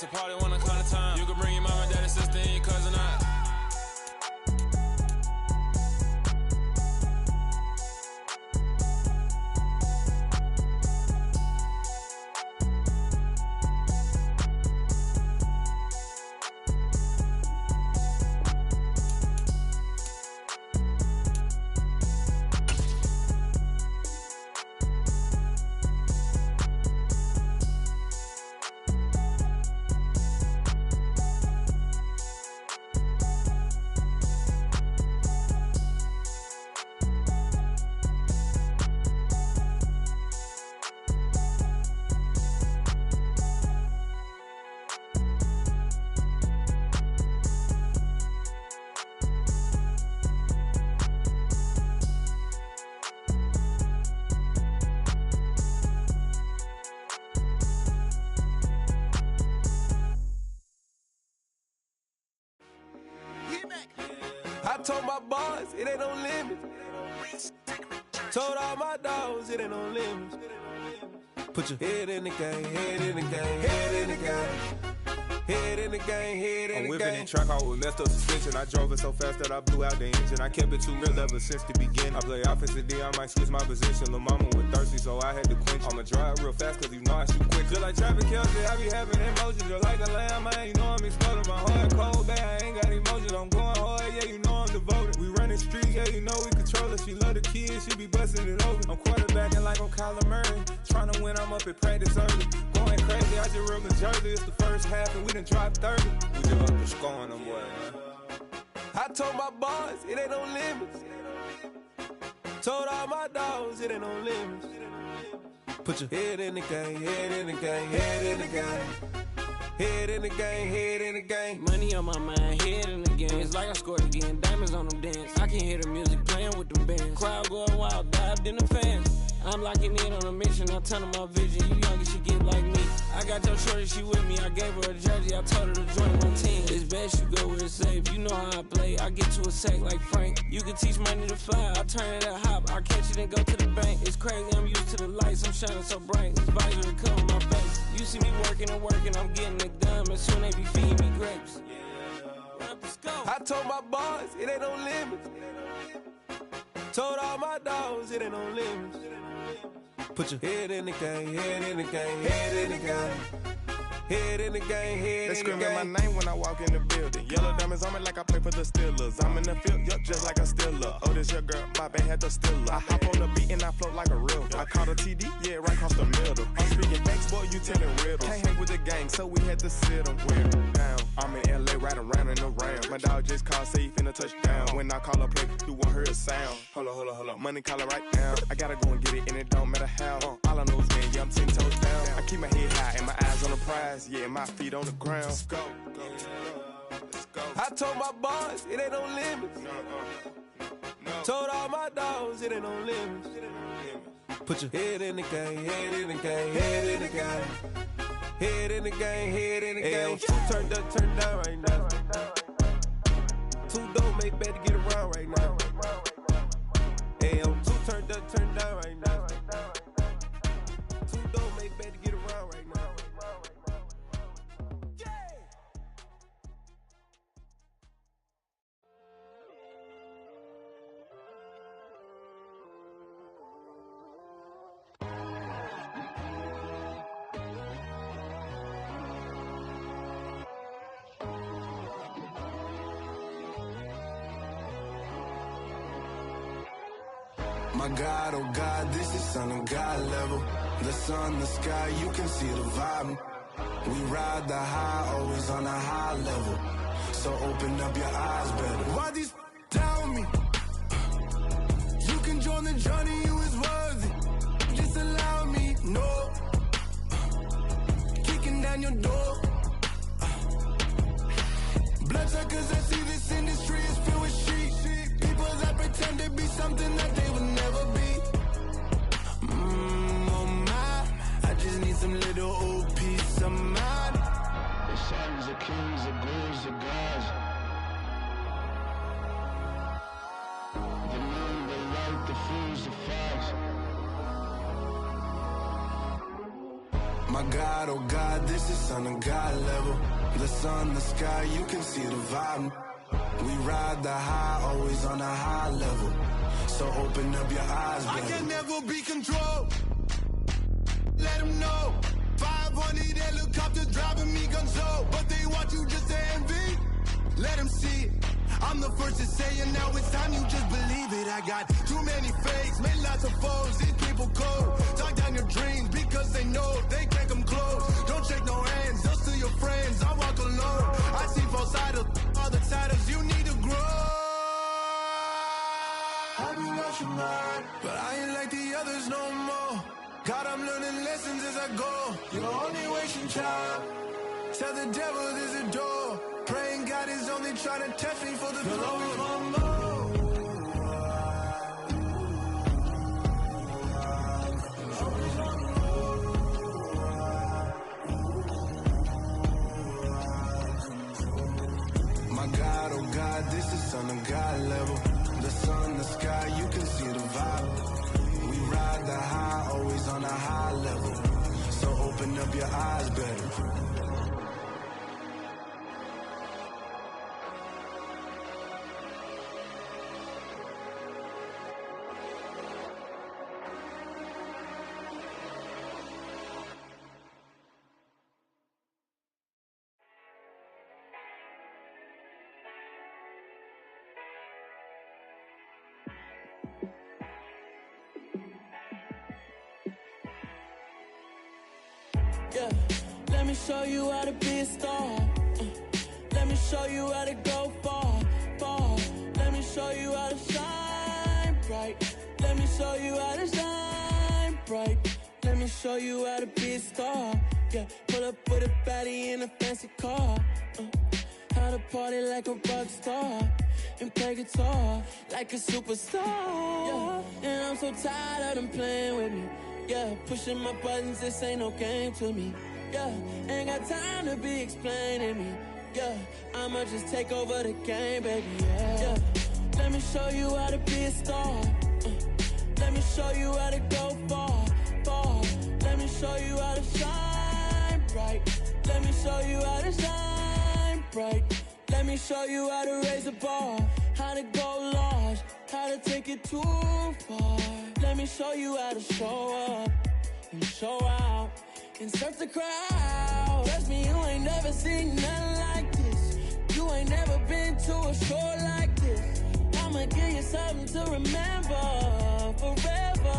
a party when I call the time. You can bring your mama, daddy, sister, and your cousin out. I told my boys, it ain't no limits. Told all my dogs, it ain't no limits. Put your head in the game, head in the game, head in the game. Head in the game, head in the game. I'm whipping in track, I was left up suspension. I drove it so fast that I blew out the engine. I kept it too real ever since the beginning. I play offensive D, I might switch my position. Lil' mama was thirsty, so I had to quench. I'ma drive real fast, cause you know I shoot quick. Just like traffic Kelsey, I be having emotions. Just like a lamb, man, you know I'm exploding. My heart cold, bad, I ain't got emotions. I'm going hard, yeah, you know I'm devoted. We running streets, yeah, you know we control it. She love the kids, she be busting it over. I'm quarterbacking like I'm Kyler Murray. Trying to win, I'm up at practice early. Going crazy, I just real Jersey. It's the first half and we done dropped 30. We just up to scoring them, boy, man. I told my boys, it ain't no limits. Told all my dogs, it ain't no limits. Put your head in the game, head in the game, head in the game. Head in the game, head in the game. Money on my mind, head in the game. It's like I scored again, diamonds on them dance. I can hear the music playing with them bands. Crowd going wild, dived in the fans. I'm locking in on a mission, I tell her my vision. You young and she get like me. I got your shorty, she with me. I gave her a jersey, I told her to join my team. It's best you go where it's safe. You know how I play. I get to a sack like Frank. You can teach money to fly. I turn it up hop. I catch it and go to the bank. It's crazy, I'm used to the lights. I'm shining so bright. This visor will cover my face. You see me working and working. I'm getting it done. And soon they be feeding me grapes. I told my boys, it ain't no limits. Told all my dogs, it ain't no limits. Put your head in the game, head in the game, head in the game. Head in the game, head They in the game. screaming my name when I walk in the building. Yellow diamonds on me like I play for the Steelers. I'm in the field, yup, just like a Steeler. Oh, this your girl, my band had the Steeler. I hop on the beat and I float like a real. I caught a TD, yeah, right across the middle. I'm speaking facts, boy, you telling riddles. Can't hang with the gang, so we had to sit them weird down. I'm in LA, riding around and around. My dog just called, say he finna touchdown. When I call a play, you won't hear a sound. Hold up, money calling right now. I gotta go and get it, and it don't matter how. All I know is, man, yeah, I'm 10 toes down. I keep my head high and my eyes on the prize. Yeah, my feet on the ground. Let's go. I told my boys, it ain't no limits. Told all my dogs, it ain't no limits. Put your head in the game, head in the game, head in the game. Head in the game, head in the game. Two turned up, turned down right now. Two don't make better get around right now. Hey, I'm two turned up, turned down right now. Two don't make better get around right now. My God, oh God, this is Son of God level. The sun, the sky, you can see the vibe. We ride the high, always on a high level. So open up your eyes better. Why these tell me? You can join the journey, you is worthy. Just allow me, no. Kicking down your door. Bloodsuckers, I see this industry is filled with sheep. People that pretend to be something that they would never be. Oh my, I just need some little old peace of mind. The sons of kings, the bulls, the gods. The moon, the light, the fools, the fogs. My God, oh God, this is Son of God level. The sun, the sky, you can see the vibe. We ride the high, always on a high level. So open up your eyes, baby. I can never be controlled. Let them know. 500 helicopters driving me gonzo. But they want you just to envy. Let them see it. I'm the first to say it, now it's time you just believe it. I got too many fakes, made lots of foes. These people cold. Talk down your dreams because they know they can't come close. Don't shake no hands, just to your friends. I walk alone. I see false idols, all the titles you need to grow. Have you lost your mind? But I ain't like the others no more. God, I'm learning lessons as I go. You're only wasting time. Tell the devil there's a door. Praying God is only trying to test me for the glory. My God, oh God, this is Son of God level. The sun, the sky, you can see the vibe. We ride the high, always on a high level. So open up your eyes, baby. Yeah, let me show you how to be a star. Let me show you how to go far, far. Let me show you how to shine bright. Let me show you how to shine bright. Let me show you how to be a star. Yeah, pull up with a baddie in a fancy car. How to party like a rock star and play guitar like a superstar. Yeah, and I'm so tired of them playing with me. Yeah, pushing my buttons, this ain't no game to me. Yeah, ain't got time to be explaining me. Yeah, I'ma just take over the game, baby. Yeah, let me show you how to be a star. Let me show you how to go far, far. Let me show you how to shine bright. Let me show you how to shine bright. Let me show you how to raise the bar, how to go large, how to take it too far. Let me show you how to show up and show out and surf the crowd. Trust me, you ain't never seen nothing like this. You ain't never been to a show like this. I'ma give you something to remember forever.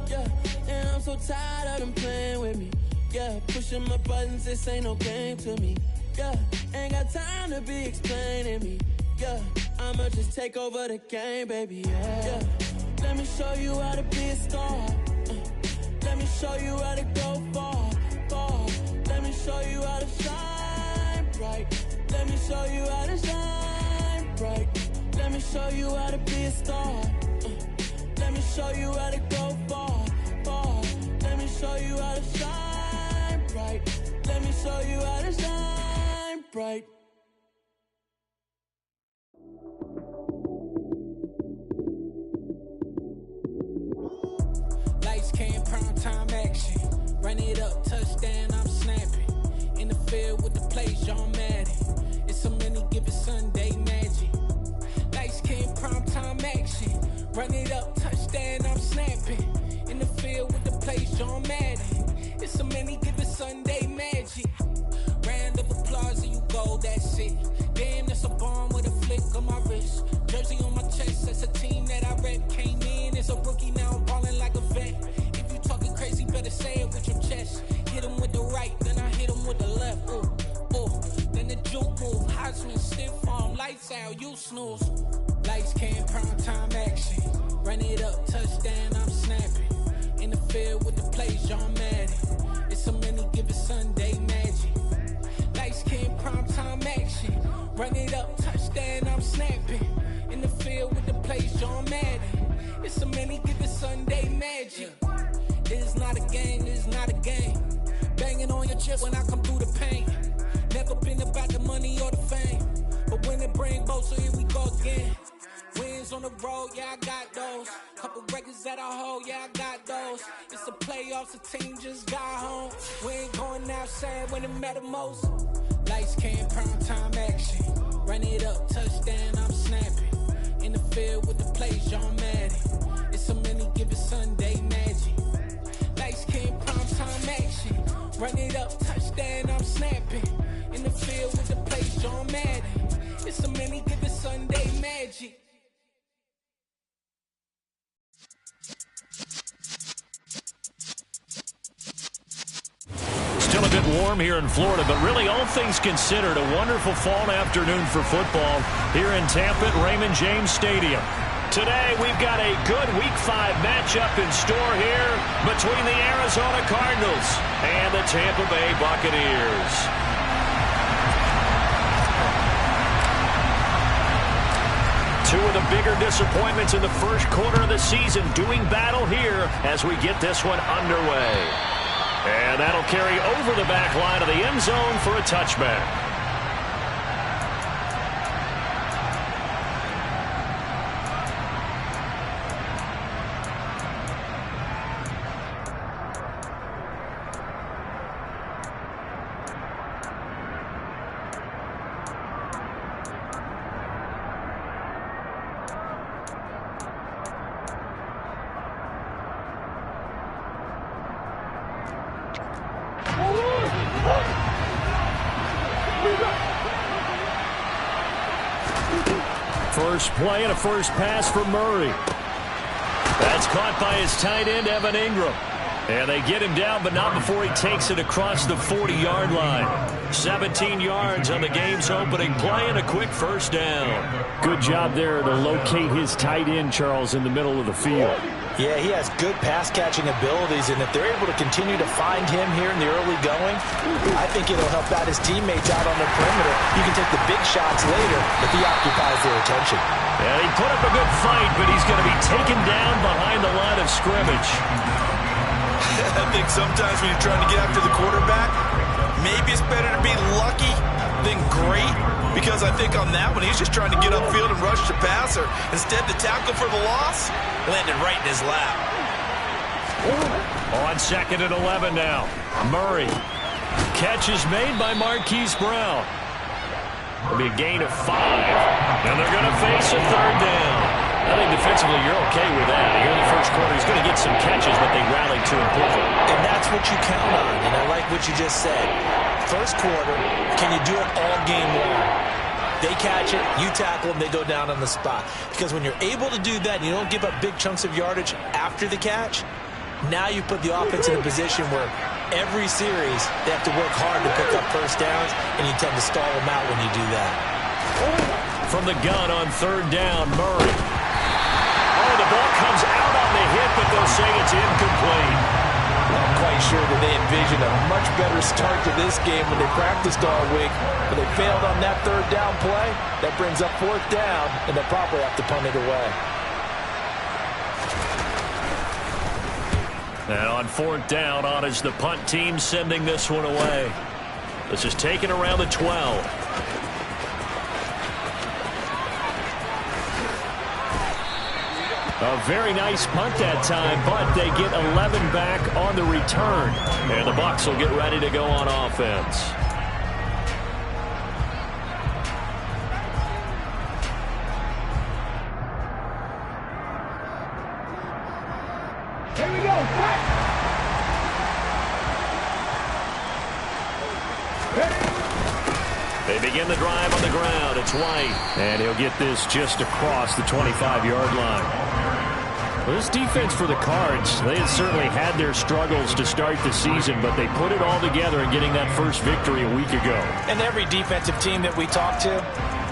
Yeah, and I'm so tired of them playing with me. Yeah, pushing my buttons, this ain't no game to me. Yeah, ain't got time to be explaining me. Yeah, I'ma just take over the game, baby. Yeah, let me show you how to be a star. Let me show you how to go far, far. Let me show you how to shine bright. Let me show you how to shine bright. Let me show you how to be a star. Let me show you how to go far, far. Let me show you how to shine bright. Let me show you how to shine bright. Lights came, prime time action. Run it up, touchdown, I'm snapping. In the field with the plays, John Madden. It's a many given Sunday magic. Lights came, prime time action. Run it up, touchdown, I'm snapping. In the field with the plays, John Madden. It's a many given Sunday magic. Round of applause and you go, that's it. Damn, that's a bomb with a flick on my wrist. Jersey on my chest, that's a team that I rep. Came in as a rookie, now I'm ballin' like a vet. If you talking crazy, better say it with your chest. Hit him with the right, then I hit him with the left. Ooh, ooh, then the juke move. Heisman, stiff arm, lights out, you snooze. Lights came, prime time action. Run it up, touchdown, I'm snapping. In the field with the plays, John Madden. It's a many given Sunday magic. Lights came, prime time action. Run it up, touchdown, I'm snapping. In the field with the plays, John Madden. It's a many given Sunday magic. This is not a game, this is not a game. Banging on your chest when I come through the pain. Never been about the money or the fame. But when it bring both, so here we go again. Wins Titles on the road, yeah, I got those. Couple records that I hold, yeah, I got those. It's the playoffs, the team just got home. We ain't going outside when it matter most. Lights came, prime time action. Run it up, touchdown, I'm snapping. In the field with the plays, John Madden. It's so many given Sunday magic. Lights came, prime time action. Run it up, touchdown, I'm snapping. In the field with the plays, John Madden. It's so many given Sunday magic. Still a bit warm here in Florida, but really all things considered, a wonderful fall afternoon for football here in Tampa at Raymond James Stadium. Today we've got a good Week 5 matchup in store here between the Arizona Cardinals and the Tampa Bay Buccaneers. Two of the bigger disappointments in the first quarter of the season doing battle here as we get this one underway. And that'll carry over the back line of the end zone for a touchback. First play and a first pass for Murray. That's caught by his tight end, Evan Ingram. And they get him down, but not before he takes it across the 40-yard line. 17 yards on the game's opening play and a quick first down. Good job there to locate his tight end, Charles, in the middle of the field. Yeah, he has good pass-catching abilities, and if they're able to continue to find him here in the early going, I think it'll help out his teammates out on the perimeter. You can take the big shots later if he occupies their attention. And he put up a good fight, but he's going to be taken down behind the line of scrimmage. I think sometimes when you're trying to get after the quarterback, maybe it's better to be lucky than great, because I think on that one, he's just trying to get upfield and rush the passer. Instead, the tackle for the loss landed right in his lap. On 2nd and 11 now. Murray. Catch is made by Marquise Brown. It'll be a gain of 5. And they're going to face a third down. I think defensively you're okay with that. Here in the first quarter, he's going to get some catches, but they rallied to him quickly. And that's what you count on, and I like what you just said. First quarter, can you do it all game long? They catch it, you tackle them, they go down on the spot. Because when you're able to do that and you don't give up big chunks of yardage after the catch, now you put the offense in a position where every series they have to work hard to pick up first downs, and you tend to stall them out when you do that. From the gun on third down, Murray. Oh, the ball comes out on the hit, but they'll say it's incomplete. I'm quite sure that they envisioned a much better start to this game when they practiced all week, but they failed on that third down play. That brings up fourth down, and they'll probably have to punt it away. And on fourth down, on is the punt team sending this one away. This is taken around the 12. A very nice punt that time, but they get 11 back on the return. And the Bucs will get ready to go on offense. Here we go. They begin the drive on the ground. It's White. And he'll get this just across the 25-yard line. Well, this defense for the Cards, they had certainly had their struggles to start the season, but they put it all together in getting that first victory a week ago. And every defensive team that we talk to,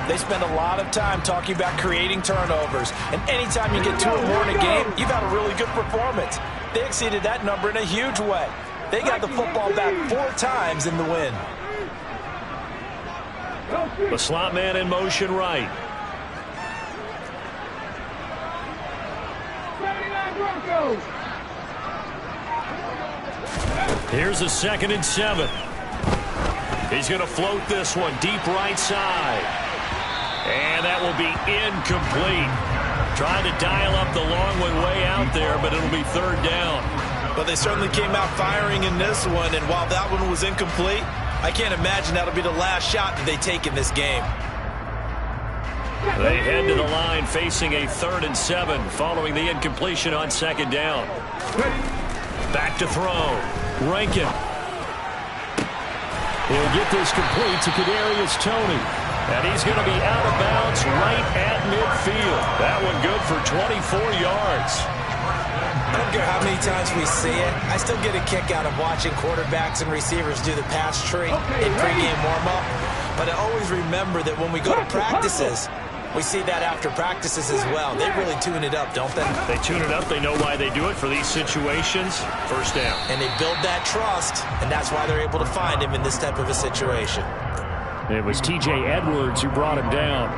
they spend a lot of time talking about creating turnovers. And anytime you get 2 or more in a game, you've had a really good performance. They exceeded that number in a huge way. They got the football back 4 times in the win. The slot man in motion right. Here's a 2nd and 7. He's going to float this one deep right side. And that will be incomplete. Trying to dial up the long one way out there, but it'll be third down. But they certainly came out firing in this one, and while that one was incomplete, I can't imagine that'll be the last shot that they take in this game. They head to the line facing a 3rd and 7 following the incompletion on 2nd down. Back to throw. Rankin. He'll get this complete to Kadarius Toney. And he's going to be out of bounds right at midfield. That one good for 24 yards. I don't care how many times we see it. I still get a kick out of watching quarterbacks and receivers do the pass tree in pregame warm-up. But I always remember that when we go to practices, we see that after practices as well. They really tune it up, don't they? They tune it up. They know why they do it for these situations. First down. And they build that trust, and that's why they're able to find him in this type of a situation. It was T.J. Edwards who brought him down.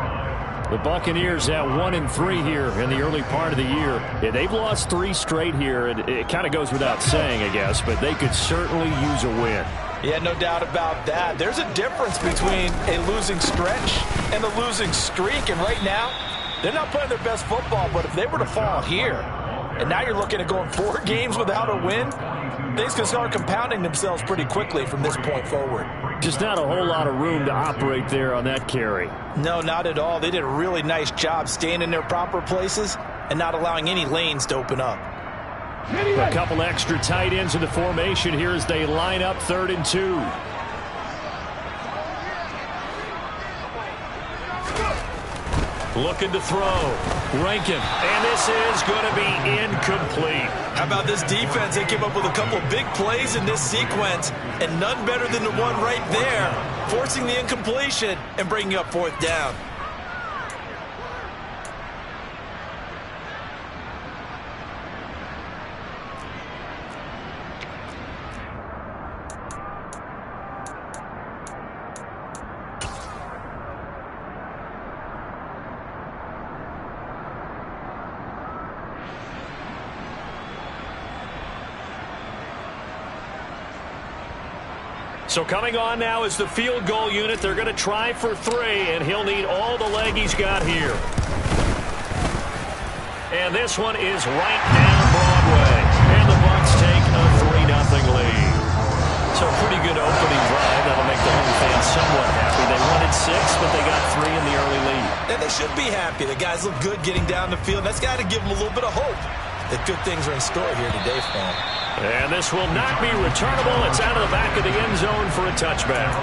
The Buccaneers at 1-3 here in the early part of the year. Yeah, they've lost 3 straight here, and it kind of goes without saying, I guess, but they could certainly use a win. Yeah, no doubt about that. There's a difference between a losing stretch and a losing streak, and right now, they're not playing their best football, but if they were to fall here, and now you're looking at going 4 games without a win, things can start compounding themselves pretty quickly from this point forward. Just not a whole lot of room to operate there on that carry. No, not at all. They did a really nice job staying in their proper places and not allowing any lanes to open up. A couple extra tight ends in the formation here as they line up 3rd and 2. Looking to throw. Rankin. And this is going to be incomplete. How about this defense? They came up with a couple of big plays in this sequence, and none better than the one right there, forcing the incompletion and bringing up 4th down. So coming on now is the field goal unit. They're going to try for 3, and he'll need all the leg he's got here. And this one is right down Broadway. And the Bucs take a 3-0 lead. So pretty good opening drive. That'll make the home fans somewhat happy. They wanted 6, but they got 3 in the early lead. And they should be happy. The guys look good getting down the field. That's got to give them a little bit of hope that good things are in store here today for them. And this will not be returnable. It's out of the back of the end zone for a touchback.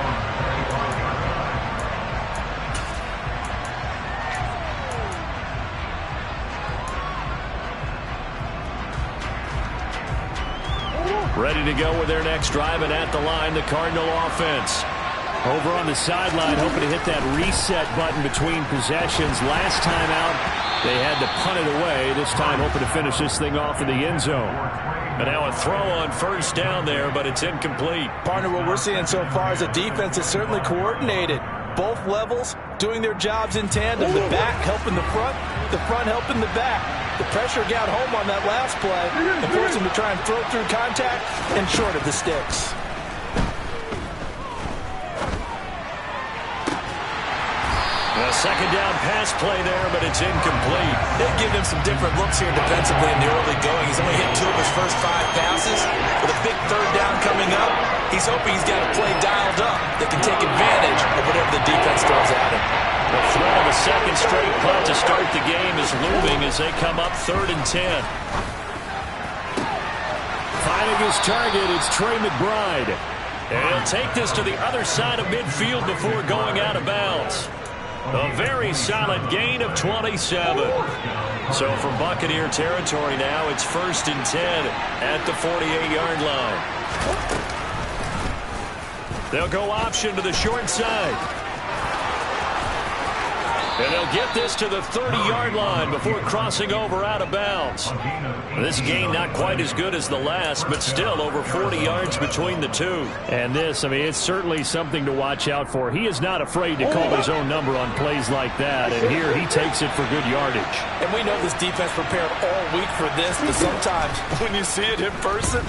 Ready to go with their next drive, and at the line, the Cardinal offense. Over on the sideline, hoping to hit that reset button between possessions. Last time out, they had to punt it away. This time, hoping to finish this thing off in the end zone. And now a throw on 1st down there, but it's incomplete. Partner, what we're seeing so far is a defense that's certainly coordinated. Both levels doing their jobs in tandem. The back helping the front helping the back. The pressure got home on that last play and forced him to try and throw through contact and short of the sticks. A 2nd down pass play there, but it's incomplete. They give him some different looks here defensively in the early going. He's only hit 2 of his first 5 passes. With a big 3rd down coming up, he's hoping he's got a play dialed up that can take advantage of whatever the defense throws at him. The threat of a 2nd straight punt to start the game is looming as they come up 3rd and 10. Finding his target, it's Trey McBride. And he'll take this to the other side of midfield before going out of bounds. A very solid gain of 27. So from Buccaneer territory now, it's 1st and 10 at the 48-yard line. They'll go option to the short side. And they'll get this to the 30-yard line before crossing over out of bounds. This gain not quite as good as the last, but still over 40 yards between the two. And this, I mean, it's certainly something to watch out for. He is not afraid to call his own number on plays like that, and here he takes it for good yardage. And we know this defense prepared all week for this, but sometimes when you see it in person,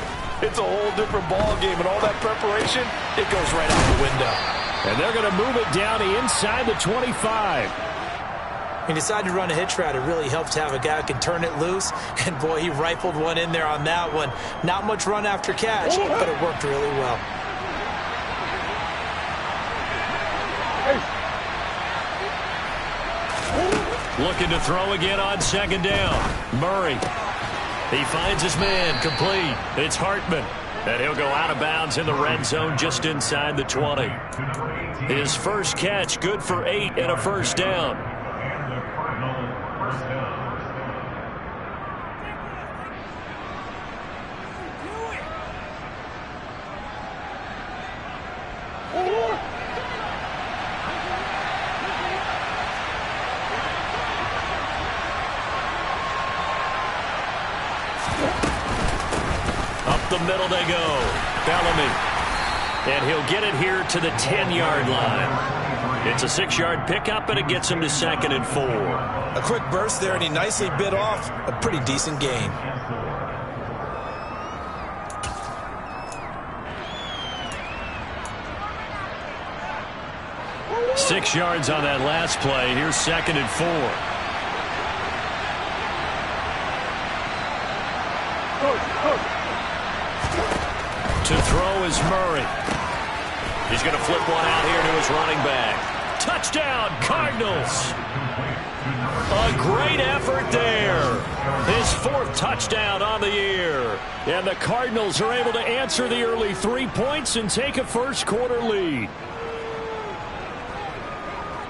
it's a whole different ball game, and all that preparation, it goes right out the window. And they're going to move it down inside the 25. When you decide to run a hitch route, it really helps to have a guy who can turn it loose. And, boy, he rifled one in there on that one. Not much run after catch, but it worked really well. Looking to throw again on second down. Murray. He finds his man, complete. It's Hartman. And he'll go out of bounds in the red zone just inside the 20. His first catch, good for 8 and a first down. The middle they go. Bellamy. And he'll get it here to the 10-yard line. It's a 6-yard pickup, and it gets him to 2nd and 4. A quick burst there, and he nicely bit off a pretty decent gain. Six yards on that last play. Here's 2nd and 4. To throw is Murray. He's going to flip one out here to his running back. Touchdown, Cardinals. A great effort there. His 4th touchdown on the year. And the Cardinals are able to answer the early 3 points and take a first-quarter lead.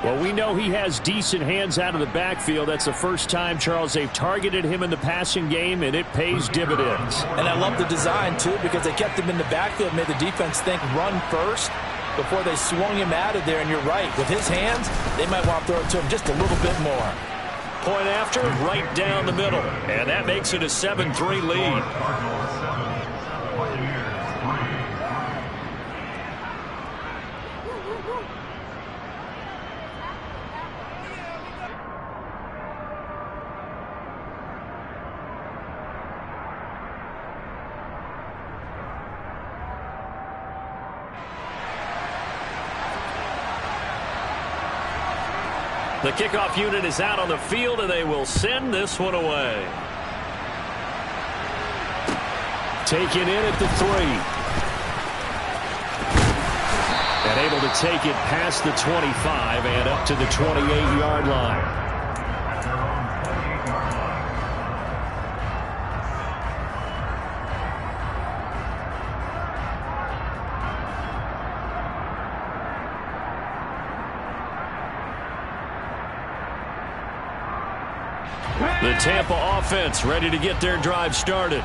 Well, we know he has decent hands out of the backfield. That's the first time, Charles, they've targeted him in the passing game, and it pays dividends. And I love the design, too, because they kept him in the backfield, made the defense think run first before they swung him out of there. And you're right, with his hands, they might want to throw it to him just a little bit more. Point after, right down the middle. And that makes it a 7-3 lead. The kickoff unit is out on the field, and they will send this one away. Taken in at the 3. And able to take it past the 25 and up to the 28-yard line. The Tampa offense ready to get their drive started.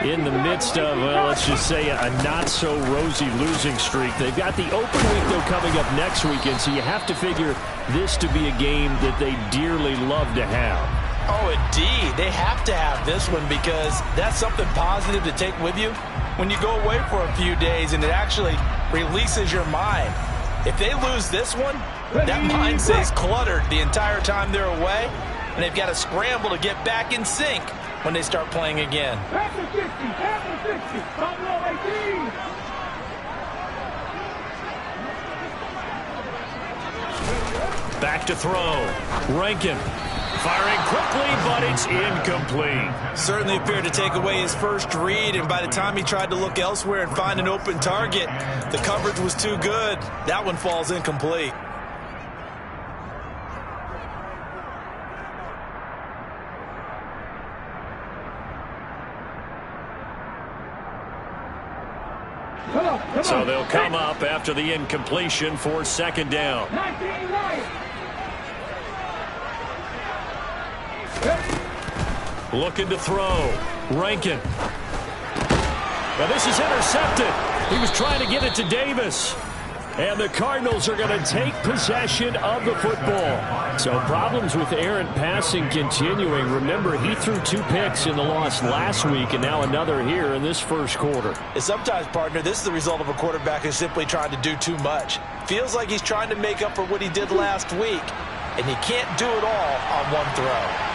In the midst of, well, let's just say a not-so-rosy losing streak. They've got the open week, though, coming up next weekend, so you have to figure this to be a game that they dearly love to have. Oh, indeed. They have to have this one because that's something positive to take with you when you go away for a few days, and it actually releases your mind. If they lose this one, that mind stays cluttered the entire time they're away, and they've got to scramble to get back in sync when they start playing again. Back to throw. Rankin firing quickly, but it's incomplete. Certainly appeared to take away his first read, and by the time he tried to look elsewhere and find an open target, the coverage was too good. That one falls incomplete. So they'll come up after the incompletion for second down. Looking to throw. Rankin. Now this is intercepted. He was trying to get it to Davis. And the Cardinals are going to take possession of the football. So problems with errant passing continuing. Remember, he threw 2 picks in the loss last week, and now another here in this first quarter. And sometimes, partner, this is the result of a quarterback who's simply trying to do too much. Feels like he's trying to make up for what he did last week, and he can't do it all on one throw.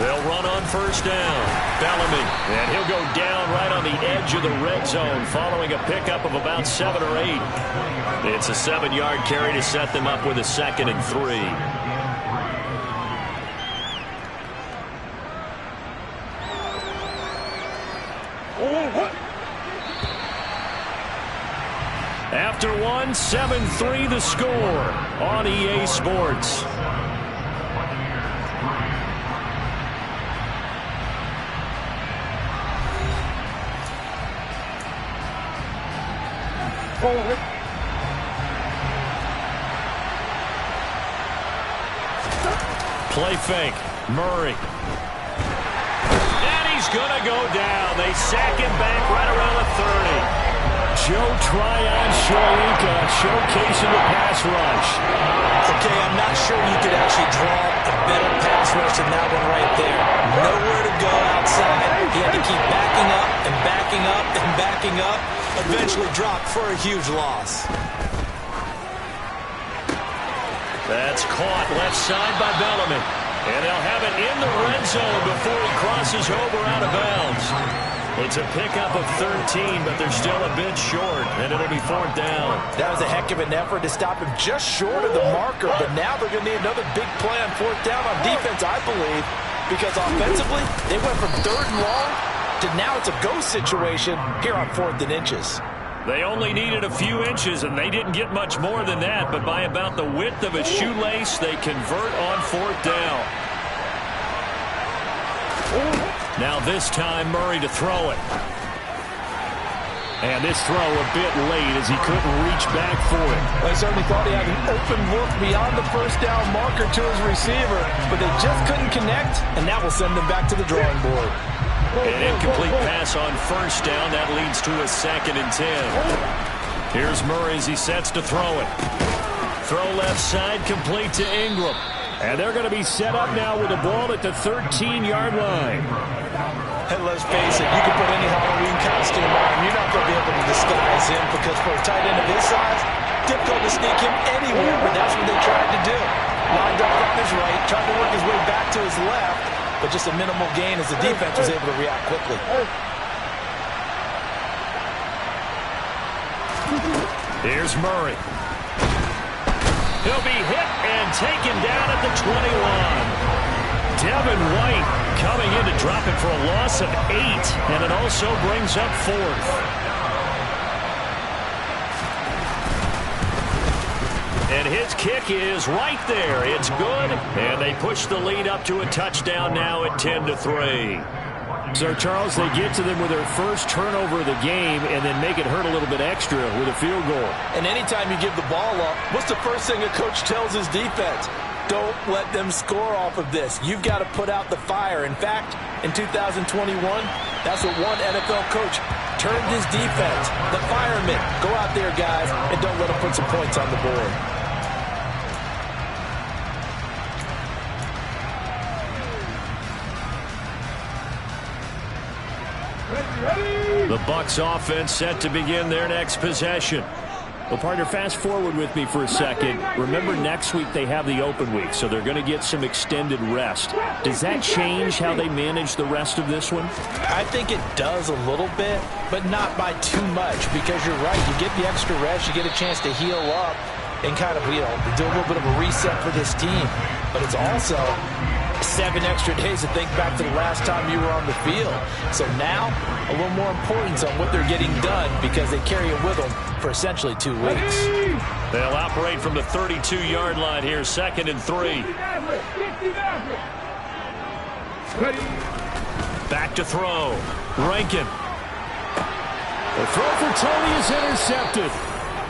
They'll run on first down. Bellamy, and he'll go down right on the edge of the red zone following a pickup of about 7 or 8. It's a 7-yard carry to set them up with a 2nd and 3. After 1, 7-3 the score on EA Sports. Play fake. Murray. And he's going to go down. They sack him back right around the 30. Joe Tryon-Shoyinka showcasing the pass rush. Okay, I'm not sure you could actually draw a better pass rush than that one right there. Nowhere to go outside. He had to keep backing up and backing up and backing up. Eventually dropped for a huge loss. That's caught left side by Bellamy. And they'll have it in the red zone before he crosses over out of bounds. It's a pickup of 13, but they're still a bit short, and it'll be 4th down. That was a heck of an effort to stop him just short of the marker, but now they're going to need another big play on 4th down on defense, I believe, because offensively, they went from 3rd and long to now it's a go situation here on 4th and inches. They only needed a few inches, and they didn't get much more than that, but by about the width of a shoelace, they convert on 4th down. Now this time, Murray to throw it. And this throw a bit late as he couldn't reach back for it. Well, he certainly thought he had an open look beyond the 1st down marker to his receiver, but they just couldn't connect, and that will send them back to the drawing board. An incomplete pass on 1st down. That leads to a 2nd and 10. Here's Murray as he sets to throw it. Throw left side, complete to Ingram. And they're going to be set up now with the ball at the 13-yard line. And let's face it, you can put any Halloween costume on, you're not going to be able to disguise him, because for a tight end of his size, difficult to sneak him anywhere, but that's what they tried to do. Lined up on his right, tried to work his way back to his left, but just a minimal gain as the defense was able to react quickly. Here's Murray. He'll be hit and taken down at the 21. Devin White coming in to drop it for a loss of 8, and it also brings up 4th. And his kick is right there. It's good, and they push the lead up to a touchdown now at 10-3. So, Charles, they get to them with their first turnover of the game and then make it hurt a little bit extra with a field goal. And anytime you give the ball up, what's the first thing a coach tells his defense? Don't let them score off of this. You've got to put out the fire. In fact, in 2021, that's what one NFL coach turned his defense. The firemen. Go out there, guys, and don't let them put some points on the board. The Bucs offense set to begin their next possession. Well, partner, fast forward with me for a second. Remember, next week they have the open week, so they're going to get some extended rest. Does that change how they manage the rest of this one? I think it does a little bit, but not by too much, because you're right. You get the extra rest, you get a chance to heal up and kind of, do a little bit of a reset for this team. But it's also 7 extra days to think back to the last time you were on the field. So now, a little more importance on what they're getting done, because they carry it with them for essentially 2 weeks. They'll operate from the 32-yard line here, 2nd and 3. Back to throw. Rankin. The throw for Tony is intercepted.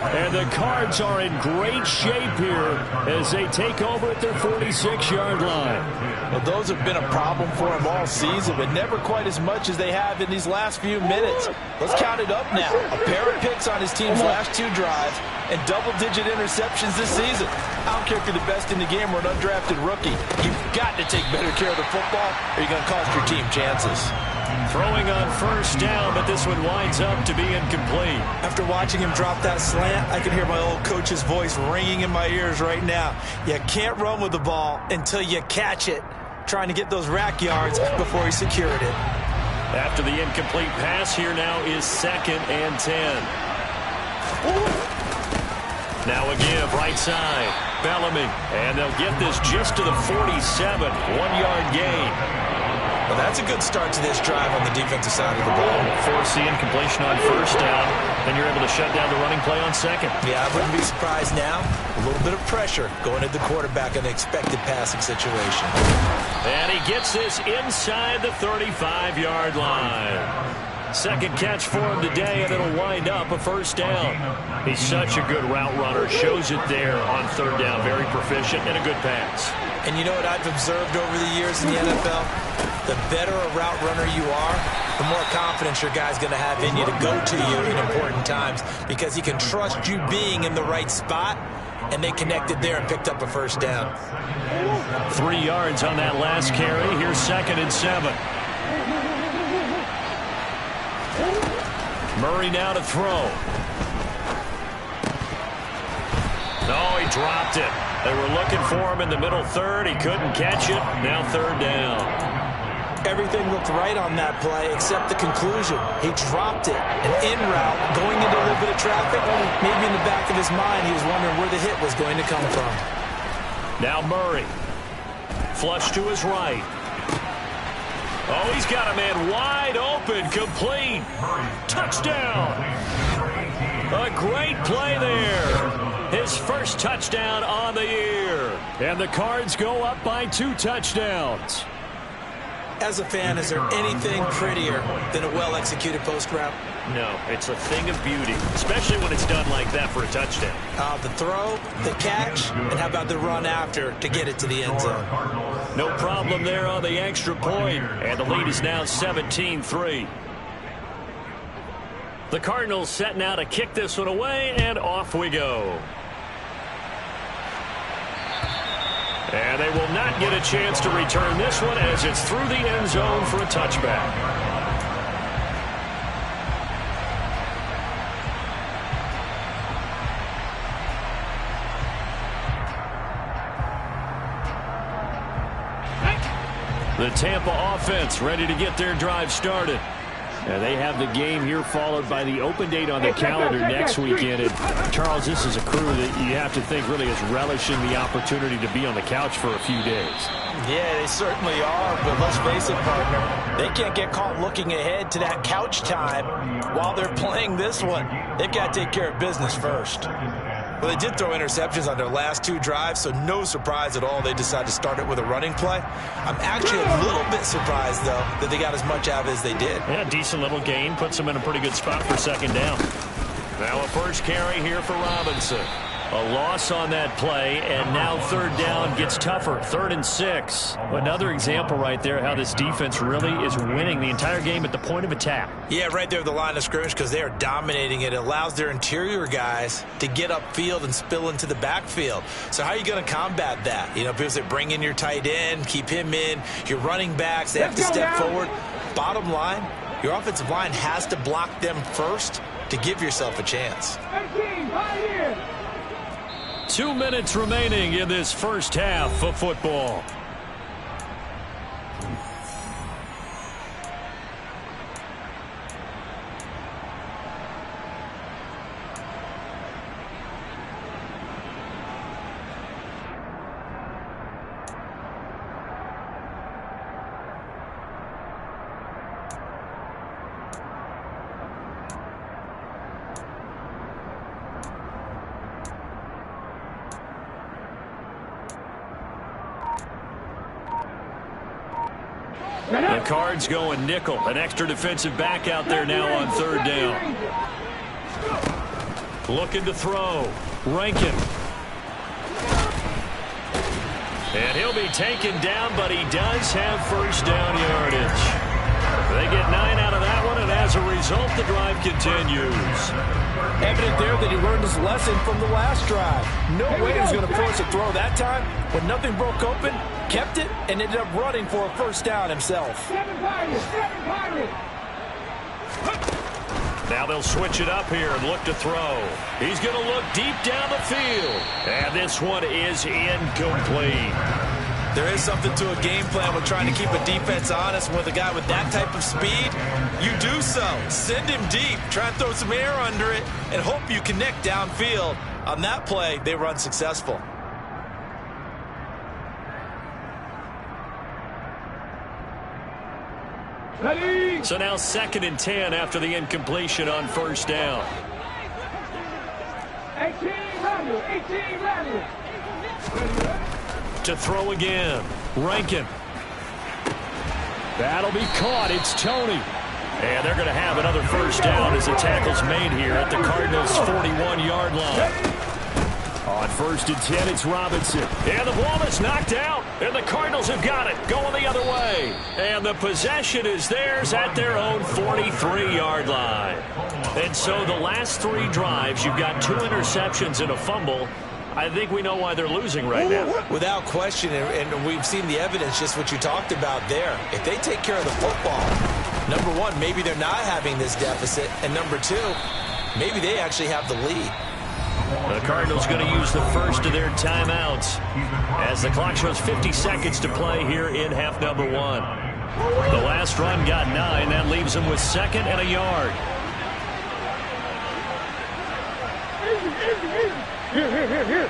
And the Cards are in great shape here as they take over at their 46-yard line. Well, those have been a problem for them all season, but never quite as much as they have in these last few minutes. Let's count it up now. A pair of picks on his team's last 2 drives and double-digit interceptions this season. I don't care if you're the best in the game or an undrafted rookie. You've got to take better care of the football or you're going to cost your team chances. Throwing on first down, but this one winds up to be incomplete. After watching him drop that slant, I can hear my old coach's voice ringing in my ears right now. You can't run with the ball until you catch it. trying to get those rack yards before he secured it. After the incomplete pass, here now is 2nd and 10. Now again, right side, Bellamy. And they'll get this just to the 47, 1-yard gain. Well, that's a good start to this drive on the defensive side of the ball. Force the incompletion on 1st down, then you're able to shut down the running play on 2nd. Yeah, I wouldn't be surprised now. A little bit of pressure going at the quarterback in an expected passing situation. And he gets this inside the 35-yard line. 2nd catch for him today, and it'll wind up a 1st down. He's such a good route runner. Shows it there on 3rd down. Very proficient and a good pass. And you know what I've observed over the years in the NFL? The better a route runner you are, the more confidence your guy's going to have in you to go to you in important times because he can trust you being in the right spot, and they connected there and picked up a 1st down. 3 yards on that last carry. Here's 2nd and 7. Murray now to throw. No, he dropped it. They were looking for him in the middle 3rd. He couldn't catch it. Now 3rd down. Everything looked right on that play except the conclusion. He dropped it. An in route, going into a little bit of traffic. Maybe in the back of his mind, he was wondering where the hit was going to come from. Now Murray. Flush to his right. Oh, he's got a man wide open, complete. Touchdown. A great play there. His 1st touchdown on the year. And the Cards go up by 2 touchdowns. As a fan, is there anything prettier than a well-executed post route? No, it's a thing of beauty, especially when it's done like that for a touchdown. The throw, the catch, and how about the run after to get it to the end zone? No problem there on the extra point, and the lead is now 17-3. The Cardinals set now to kick this one away, and off we go. And they will not get a chance to return this one as it's through the end zone for a touchback. The Tampa offense ready to get their drive started. And they have the game here followed by the open date on the calendar next weekend. And Charles, this is a crew that you have to think really is relishing the opportunity to be on the couch for a few days. Yeah, they certainly are, but let's face it, partner, they can't get caught looking ahead to that couch time while they're playing this one. They've got to take care of business first. Well, they did throw interceptions on their last 2 drives, so no surprise at all they decided to start it with a running play. I'm actually a little bit surprised, though, that they got as much out of it as they did. Yeah, decent little gain. Puts them in a pretty good spot for 2nd down. Now a 1st carry here for Robinson. A loss on that play, and now 3rd down gets tougher. 3rd and 6. Another example right there how this defense really is winning the entire game at the point of attack. Yeah, right there at the line of scrimmage because they are dominating it. It allows their interior guys to get upfield and spill into the backfield. So how are you going to combat that? You know, people say bring in your tight end, keep him in. Your running backs, they have to step forward. Bottom line, your offensive line has to block them first to give yourself a chance. 2 minutes remaining in this 1st half of football. The Cards going nickel. An extra defensive back out there now on 3rd down. Looking to throw. Rankin. And he'll be taken down, but he does have 1st down yardage. They get 9 out of that one, and as a result, the drive continues. Evident there that he learned his lesson from the last drive. No way he was going to force a throw that time. When nothing broke open, kept it, and ended up running for a 1st down himself. Now they'll switch it up here and look to throw. He's going to look deep down the field. And this one is incomplete. There is something to a game plan with trying to keep a defense honest. With a guy with that type of speed, you do so. Send him deep. Try and throw some air under it and hope you connect downfield. On that play, they were unsuccessful. So now 2nd and 10 after the incompletion on first down. 18 rally. To throw again. Rankin. That'll be caught. It's Tony. And they're going to have another first down as the tackle's made here at the Cardinals' 41-yard line. On 1st and 10, it's Robinson. And the ball is knocked out. And the Cardinals have got it. Going the other way. And the possession is theirs at their own 43-yard line. And so the last 3 drives, you've got 2 interceptions and a fumble. I think we know why they're losing right now. Without question, and we've seen the evidence, just what you talked about there. If they take care of the football, number one, maybe they're not having this deficit. And number 2, maybe they actually have the lead. The Cardinals going to use the first of their timeouts as the clock shows 50 seconds to play here in half number 1. The last run got 9. That leaves them with 2nd and a yard. Here.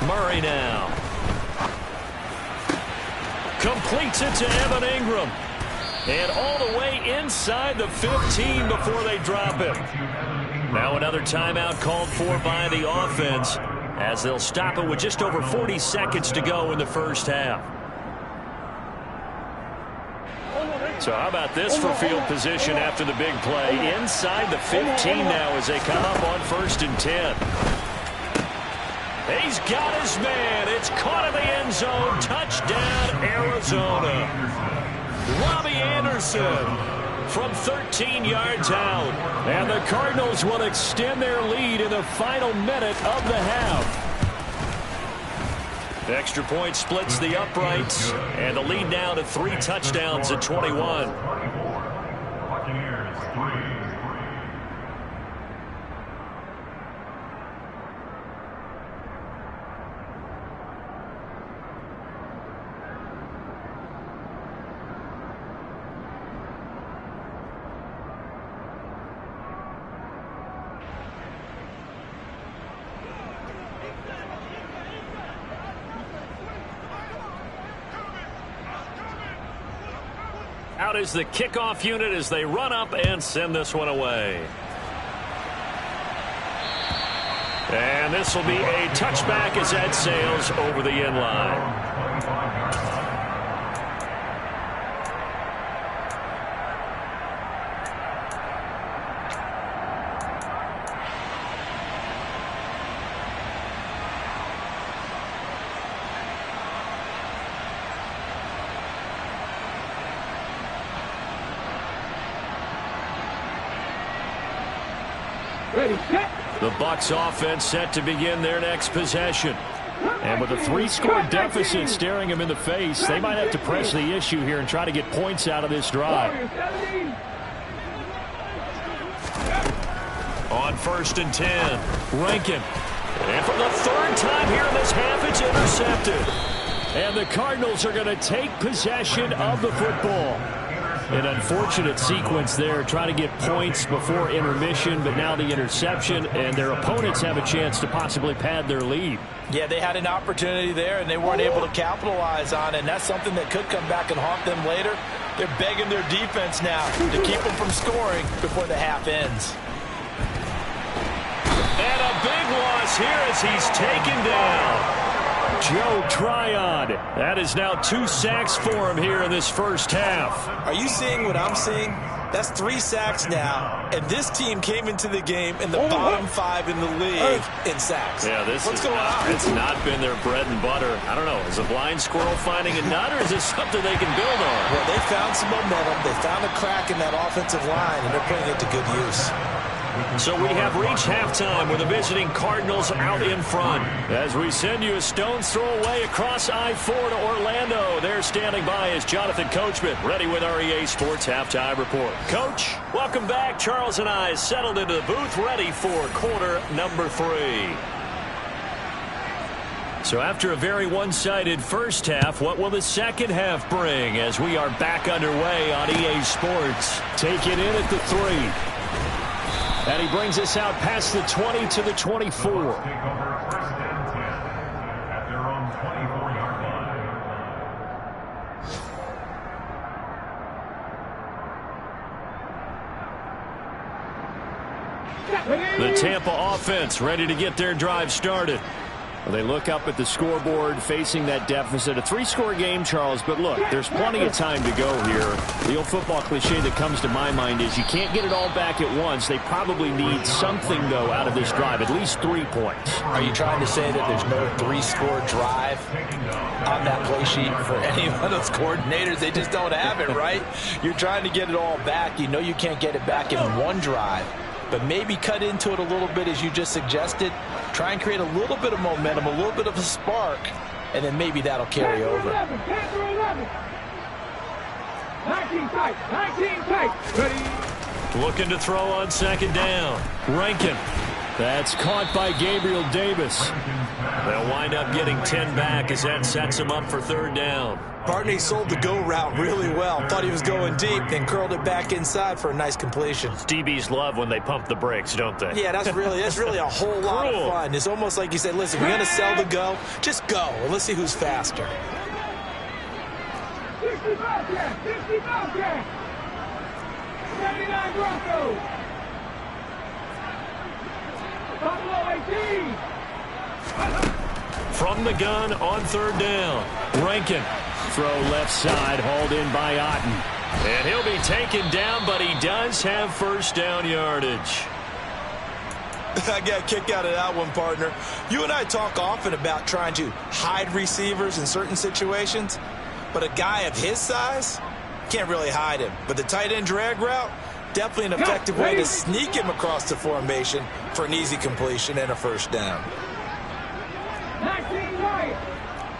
Murray now. Completes it to Evan Ingram. And all the way inside the 15 before they drop him. Now another timeout called for by the offense as they'll stop it with just over 40 seconds to go in the first half. So how about this for field position after the big play? Inside the 15 now as they come up on 1st and 10. He's got his man. It's caught in the end zone. Touchdown, Arizona. Robbie Anderson from 13 yards out. And the Cardinals will extend their lead in the final minute of the half. The extra point splits the uprights, and the lead now to 3 touchdowns at 21. Out is the kickoff unit as they run up and send this one away. And this will be a touchback as that sails over the end line. The Bucs offense set to begin their next possession. And with a 3-score deficit staring them in the face, they might have to press the issue here and try to get points out of this drive. On 1st and 10, Rankin. And for the 3rd time here in this half, it's intercepted. And the Cardinals are going to take possession of the football. An unfortunate sequence there, trying to get points before intermission, but now the interception, and their opponents have a chance to possibly pad their lead. Yeah, they had an opportunity there, and they weren't able to capitalize on it, and that's something that could come back and haunt them later. They're begging their defense now to keep them from scoring before the half ends. And a big loss here as he's taken down. Joe Tryon. That is now 2 sacks for him here in this first half. Are you seeing what I'm seeing? That's 3 sacks now, and this team came into the game in the bottom 5 in the league in sacks. Yeah, what's going on? It's not been their bread and butter. I don't know. Is a blind squirrel finding a nut, or is this something they can build on? Well, they found some momentum. They found a crack in that offensive line, and they're putting it to good use. So we have reached halftime with the visiting Cardinals out in front. As we send you a stone's throw away across I-4 to Orlando. There standing by is Jonathan Coachman, ready with our EA Sports Halftime Report. Coach, welcome back. Charles and I settled into the booth, ready for quarter number 3. So after a very one-sided first half, what will the second half bring as we are back underway on EA Sports? Take it in at the 3. And he brings us out past the 20 to the 24. The Tampa offense ready to get their drive started. Well, they look up at the scoreboard facing that deficit. A 3-score game, Charles, but look, there's plenty of time to go here. The old football cliche that comes to my mind is you can't get it all back at once. They probably need something, though, out of this drive, at least 3 points. Are you trying to say that there's no 3-score drive on that play sheet for any of those coordinators? They just don't have it, right? You're trying to get it all back. You know you can't get it back in one drive. But maybe cut into it a little bit, as you just suggested. Try and create a little bit of momentum, a little bit of a spark, and then maybe that'll carry over. 19 tight, 19 tight. Ready. Looking to throw on second down. Rankin. That's caught by Gabriel Davis. They'll wind up getting 10 back as that sets him up for third down. Barney sold the go route really well. Thought he was going deep, then curled it back inside for a nice completion. DBs love when they pump the brakes, don't they? Yeah, that's really a whole lot of fun. It's almost like you say, listen, we're going to sell the go. Just go, and let's see who's faster. 60 Bobcat, 60 Bobcat. 79 Broncos. Buffalo 18. From the gun on third down. Rankin. Throw left side, hauled in by Otten. And he'll be taken down, but he does have first down yardage. I got a kick out of that one, partner. You and I talk often about trying to hide receivers in certain situations, but a guy of his size can't really hide him. But the tight end drag route, definitely an effective way to sneak him across the formation for an easy completion and a first down. 19 right.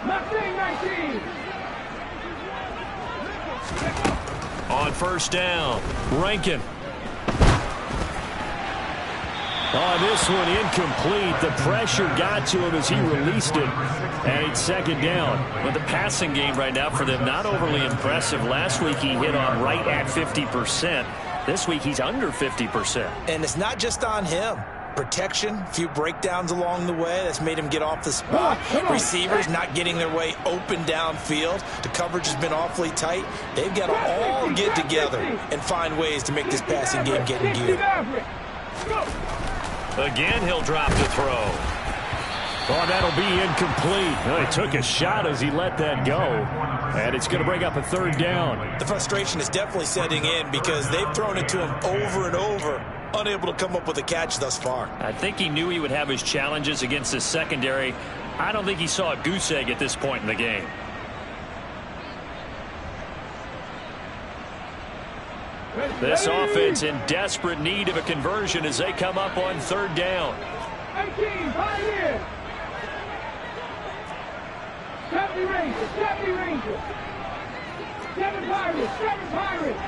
19. On first down, Rankin. On this one, incomplete. The pressure got to him as he released it. And it's second down. But the passing game right now for them, not overly impressive. Last week he hit on right at 50%. This week he's under 50%. And it's not just on him. Protection, a few breakdowns along the way. That's made him get off the spot. Receivers not getting their way open downfield. The coverage has been awfully tight. They've got to all get together and find ways to make this passing game get in gear. Again, he'll drop the throw. Oh, that'll be incomplete. Well, he took a shot as he let that go. And it's going to bring up a third down. The frustration is definitely setting in because they've thrown it to him over and over. Unable to come up with a catch thus far. I think he knew he would have his challenges against his secondary. I don't think he saw a goose egg at this point in the game. This offense in desperate need of a conversion as they come up on third down. 18, Pioneer. 70 Rangers, 70 Rangers. 7 Pirates, 7 Pirates.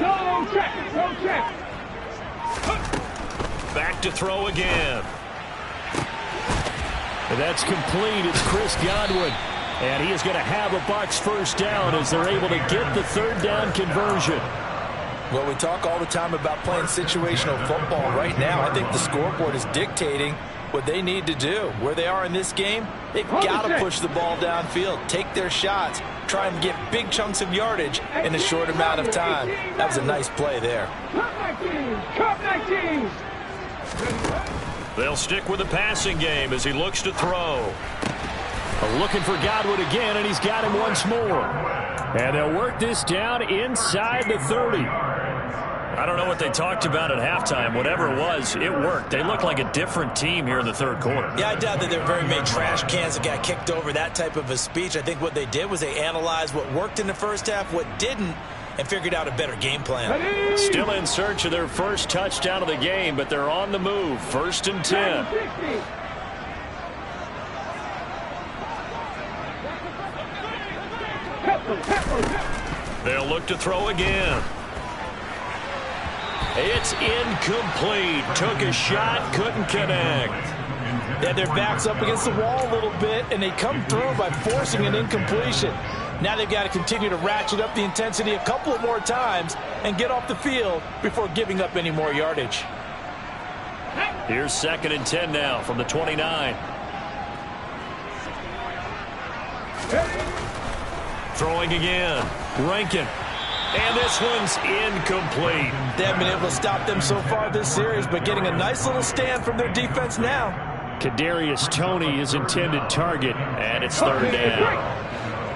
No check. Back to throw again. And that's complete. It's Chris Godwin. And he is going to have a Bucs first down as they're able to get the third down conversion. Well, we talk all the time about playing situational football. Right now, I think the scoreboard is dictating what they need to do. Where they are in this game, they've got to push the ball downfield, take their shots, try and get big chunks of yardage in a short amount of time. That was a nice play there. Cup 19. They'll stick with the passing game as he looks to throw. Looking for Godwin again, and he's got him once more. And they'll work this down inside the 30. I don't know what they talked about at halftime. Whatever it was, it worked. They look like a different team here in the third quarter. Yeah, I doubt that there very many trash cans that got kicked over, that type of a speech. I think what they did was they analyzed what worked in the first half, what didn't, and figured out a better game plan. Still in search of their first touchdown of the game, but they're on the move. 1st and 10. They'll look to throw again. It's incomplete. Took a shot, couldn't connect. They had their backs up against the wall a little bit, and they come through by forcing an incompletion. Now they've got to continue to ratchet up the intensity a couple of more times and get off the field before giving up any more yardage. Here's 2nd and 10 now from the 29. Throwing again. Rankin. And this one's incomplete. They haven't been able to stop them so far this series, but getting a nice little stand from their defense now. Kadarius Toney is intended target, and it's 3rd down.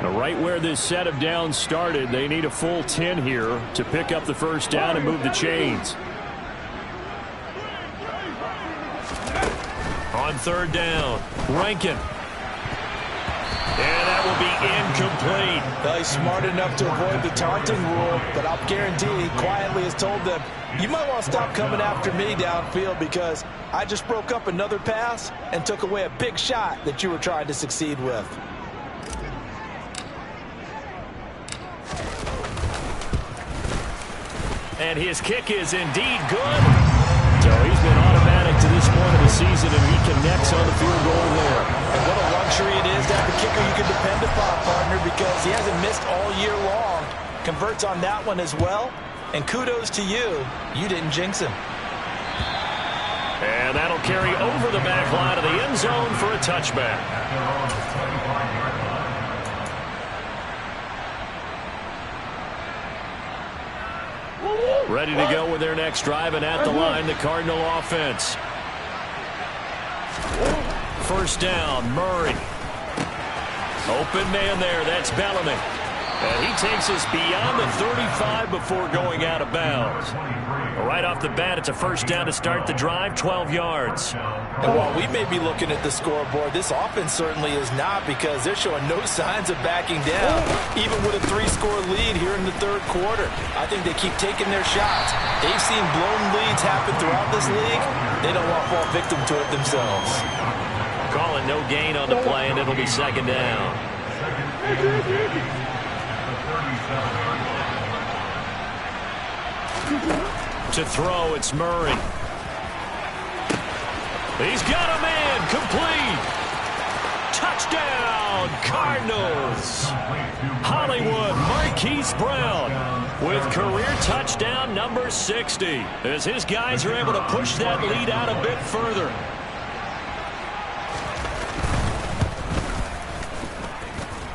Now, right where this set of downs started, they need a full 10 here to pick up the 1st down and move the chains. On 3rd down, Rankin. And that will be incomplete. Well, he's smart enough to avoid the taunting rule, but I'll guarantee he quietly has told them, you might want to stop coming after me downfield because I just broke up another pass and took away a big shot that you were trying to succeed with. And his kick is indeed good. So he's been automatic to this point of the season, and he connects on the field goal there. And what a luxury it is to have a kicker you can depend upon, partner, because he hasn't missed all year long. Converts on that one as well. And kudos to you. You didn't jinx him. And that'll carry over the back line of the end zone for a touchback. Ready to go with their next drive, and at the line, the Cardinal offense. 1st down, Murray. Open man there, that's Bellamy. And he takes us beyond the 35 before going out of bounds. Right off the bat, it's a 1st down to start the drive, 12 yards. And while we may be looking at the scoreboard, this offense certainly is not, because they're showing no signs of backing down, even with a 3-score lead here in the 3rd quarter. I think they keep taking their shots. They've seen blown leads happen throughout this league. They don't want to fall victim to it themselves. Calling no gain on the play, and it'll be 2nd down. To throw, it's Murray. He's got a man, complete. Touchdown, Cardinals. Hollywood Marquise Brown with career touchdown number 60, as his guys are able to push that lead out a bit further.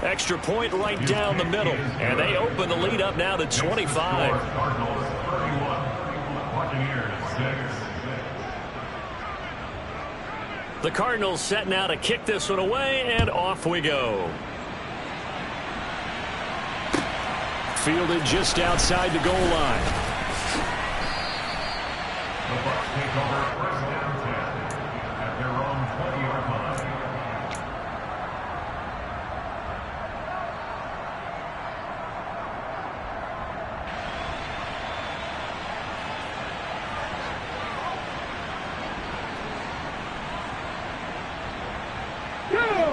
Extra point right down the middle, and they open the lead up now to 25. The Cardinals setting out to kick this one away, and off we go. Fielded just outside the goal line. The Bucs take over 1st down 10 at their own 20-yard line.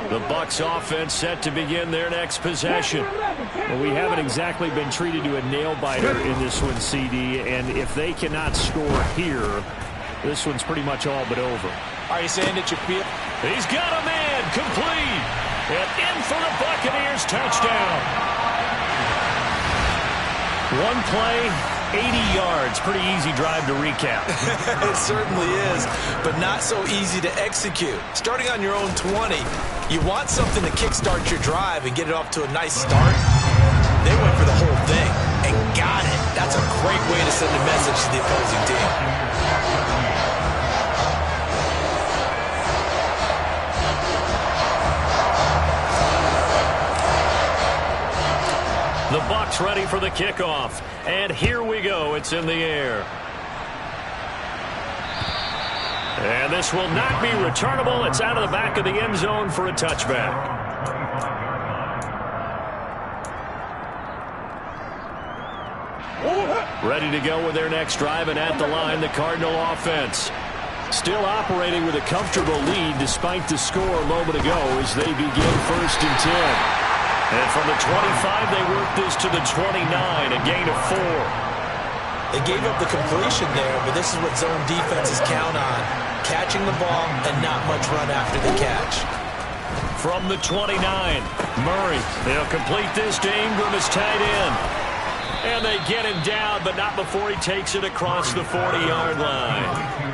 The Bucs offense set to begin their next possession. Well, we haven't exactly been treated to a nail-biter in this one, CD, and if they cannot score here, this one's pretty much all but over. Are you saying that you feel? He's got a man, complete, and in for the Buccaneers touchdown. One play, 80 yards. Pretty easy drive to recap. It certainly is, but not so easy to execute. Starting on your own 20, you want something to kickstart your drive and get it off to a nice start. They went for the whole thing and got it. That's a great way to send a message to the opposing team. The Bucs ready for the kickoff. And here we go. It's in the air. And this will not be returnable. It's out of the back of the end zone for a touchback. Ready to go with their next drive, and at the line, the Cardinal offense. Still operating with a comfortable lead despite the score a moment ago as they begin 1st and 10. And from the 25, they work this to the 29, a gain of 4. They gave up the completion there, but this is what zone defenses count on. catching the ball and not much run after the catch. From the 29, Murray. They'll complete this to Ingram as tight end. And they get him down, but not before he takes it across the 40-yard line.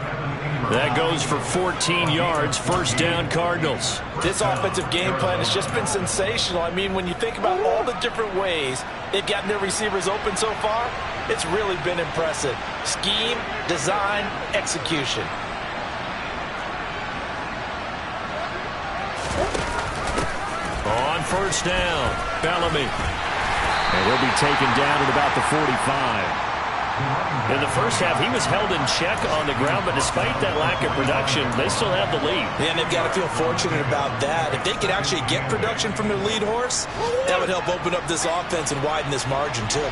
That goes for 14 yards, first down Cardinals. This offensive game plan has just been sensational. I mean, when you think about all the different ways they've gotten their receivers open so far, it's really been impressive. Scheme, design, execution. On first down, Bellamy. And he'll be taken down at about the 45. In the first half, he was held in check on the ground, but despite that lack of production, they still have the lead. And they've got to feel fortunate about that. If they could actually get production from their lead horse, that would help open up this offense and widen this margin, too.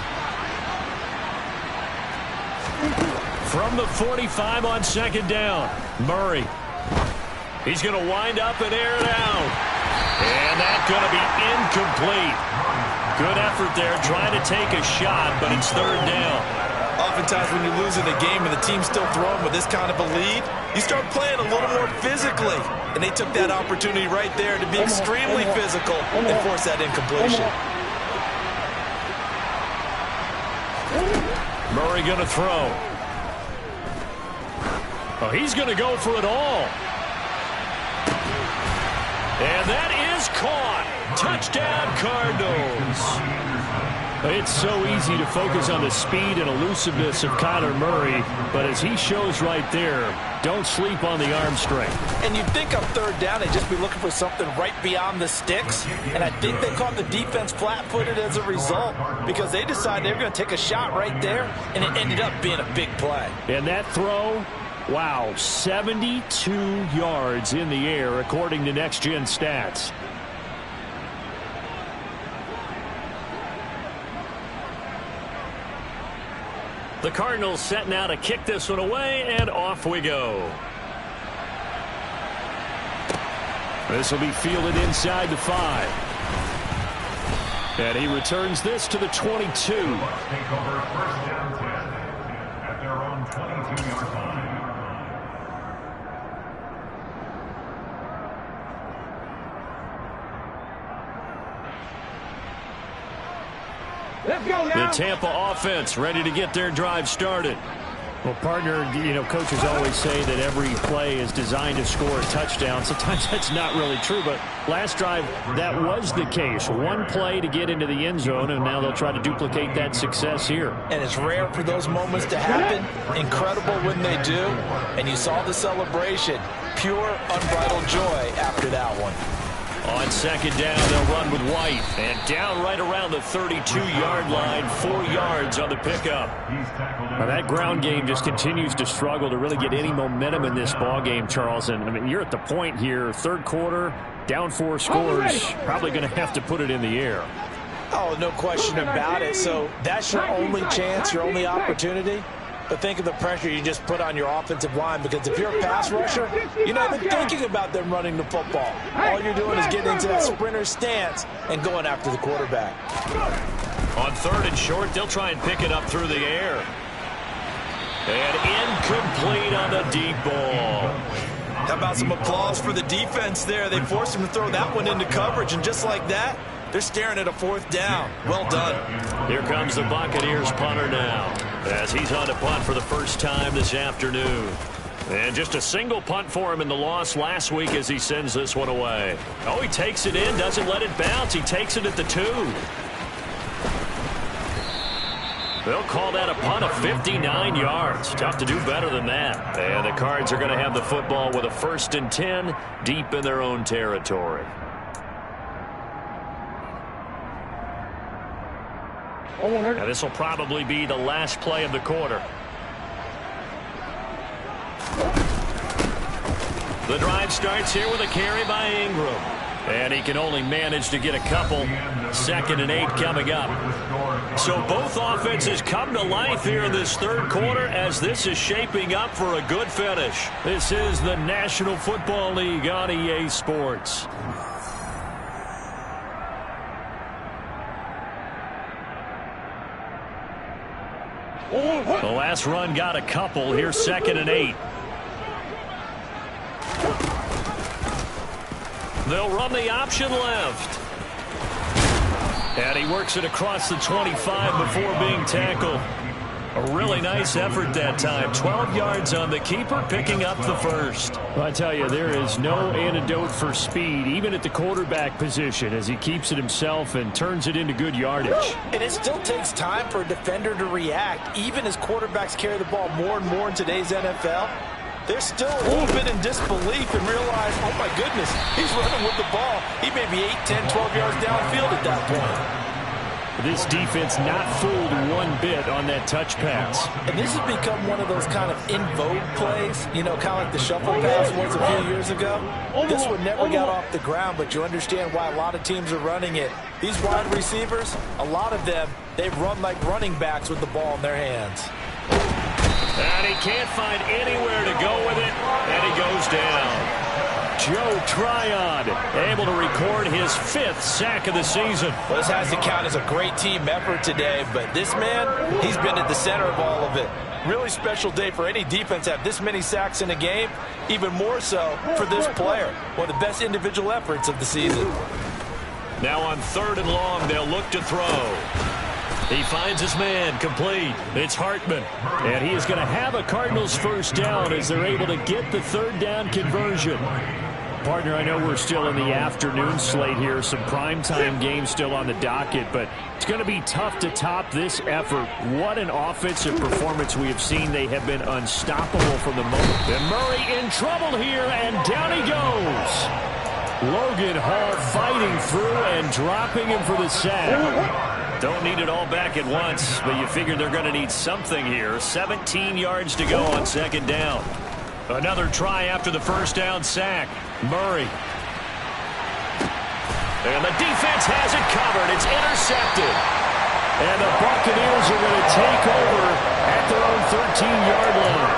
From the 45 on second down, Murray. He's going to wind up and air it out. And that's going to be incomplete. Good effort there, trying to take a shot, but it's third down. Oftentimes when you're losing a game and the team's still throwing with this kind of a lead, you start playing a little more physically. And they took that opportunity right there to be extremely physical and force that incompletion. Murray going to throw. Oh, he's going to go for it all. And that is caught. Touchdown, Cardinals. It's so easy to focus on the speed and elusiveness of Kyler Murray, but as he shows right there, don't sleep on the arm strength. And you'd think on third down they'd just be looking for something right beyond the sticks, and I think they caught the defense flat-footed as a result because they decided they were going to take a shot right there, and it ended up being a big play. And that throw, wow, 72 yards in the air according to Next Gen Stats. The Cardinals set now to kick this one away, and off we go. This will be fielded inside the 5. And he returns this to the 22. Take over first down 10 at their own 22-yard line. Let's go now. The Tampa offense ready to get their drive started. Well, partner, you know, coaches always say that every play is designed to score a touchdown. Sometimes that's not really true, but last drive, that was the case. One play to get into the end zone, and now they'll try to duplicate that success here. And it's rare for those moments to happen. Incredible when they do. And you saw the celebration. Pure, unbridled joy after that one. On second down, they'll run with White. And down right around the 32-yard line, 4 yards on the pickup. Now that ground game just continues to struggle to really get any momentum in this ball game, Charles. And I mean, you're at the point here, third quarter, down 4 scores, probably going to have to put it in the air. Oh, no question about it. So that's your only chance, your only opportunity. But think of the pressure you just put on your offensive line, because if you're a pass rusher, you're not even thinking about them running the football. All you're doing is getting into that sprinter stance and going after the quarterback. On third and short, they'll try and pick it up through the air. And incomplete on the deep ball. How about some applause for the defense there? They forced him to throw that one into coverage, and just like that, they're staring at a fourth down. Well done. Here comes the Buccaneers punter now, as he's on to punt for the first time this afternoon. And just a single punt for him in the loss last week as he sends this one away. Oh, he takes it in, doesn't let it bounce. He takes it at the 2. They'll call that a punt of 59 yards. Tough to do better than that. And the Cards are going to have the football with a 1st and 10 deep in their own territory. Now this will probably be the last play of the quarter. The drive starts here with a carry by Ingram. And he can only manage to get a couple. 2nd and 8 coming up. So both offenses come to life here in this third quarter as this is shaping up for a good finish. This is the National Football League on EA Sports. The last run got a couple. Here's 2nd and 8. They'll run the option left. And he works it across the 25 before being tackled. A really nice effort that time. 12 yards on the keeper, picking up the first. Well, I tell you, there is no antidote for speed, even at the quarterback position, as he keeps it himself and turns it into good yardage. And it still takes time for a defender to react, even as quarterbacks carry the ball more and more in today's NFL. They're still a little bit in disbelief and realize, oh my goodness, he's running with the ball. He may be 8, 10, 12 yards downfield at that point. This defense not fooled one bit on that touch pass. And this has become one of those kind of in vogue plays, you know, kind of like the shuffle pass was a few years ago. This one never got off the ground, but you understand why a lot of teams are running it. These wide receivers, a lot of them, they run like running backs with the ball in their hands. And he can't find anywhere to go with it, and he goes down. Joe Tryon able to record his 5th sack of the season. Well, this has to count as a great team effort today, but this man, he's been at the center of all of it. Really special day for any defense to have this many sacks in a game, even more so for this player. One of the best individual efforts of the season. Now on 3rd and long, they'll look to throw. He finds his man, complete. It's Hartman. And he is going to have a Cardinals first down as they're able to get the 3rd down conversion. Partner, I know we're still in the afternoon slate here, some primetime games still on the docket, but it's going to be tough to top this effort. What an offensive performance we have seen. They have been unstoppable from the moment. And Murray in trouble here, and down he goes. Logan Hall fighting through and dropping him for the sack. Don't need it all back at once, but you figure they're going to need something here. 17 yards to go on 2nd down. Another try after the first down sack. Murray. And the defense has it covered. It's intercepted. And the Buccaneers are going to take over at their own 13-yard line.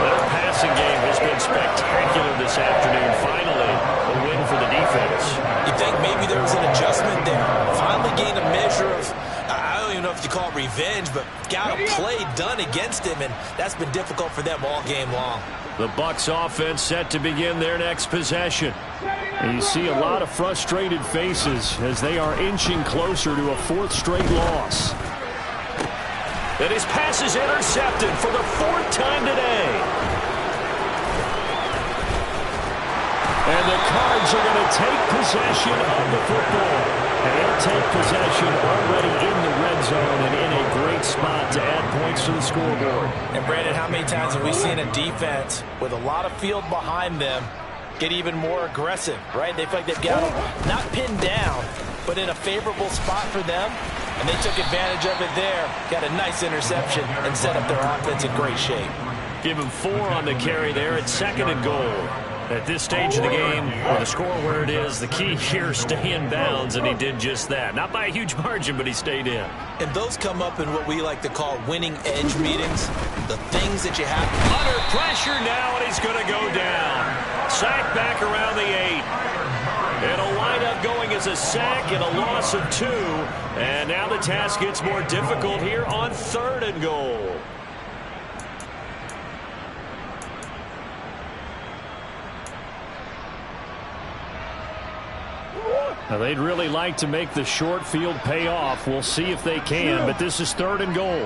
Their passing game has been spectacular this afternoon. Finally, a win for the defense. You think maybe there was an adjustment there? Finally gained a measure of, I don't even know if you call it revenge, but got a play done against him, and that's been difficult for them all game long. The Bucs offense set to begin their next possession. And you see a lot of frustrated faces as they are inching closer to a 4th straight loss. And his pass is intercepted for the 4th time today. And the Cards are going to take possession of the football. And they'll take possession already in the red zone and in a great spot to add points to the scoreboard. And Brandon, how many times have we seen a defense with a lot of field behind them get even more aggressive, right? They feel like they've got them not pinned down, but in a favorable spot for them. And they took advantage of it there. Got a nice interception and set up their offense in great shape. Give him 4 on the carry there at 2nd and goal. At this stage of the game, with the score where it is, the key here, stay in bounds, and he did just that. Not by a huge margin, but he stayed in. And those come up in what we like to call winning edge meetings. The things that you have. Under pressure now, and he's going to go down. Sack back around the 8. It'll wind up going as a sack and a loss of 2. And now the task gets more difficult here on 3rd and goal. Now, they'd really like to make the short field pay off. We'll see if they can, but this is 3rd and goal.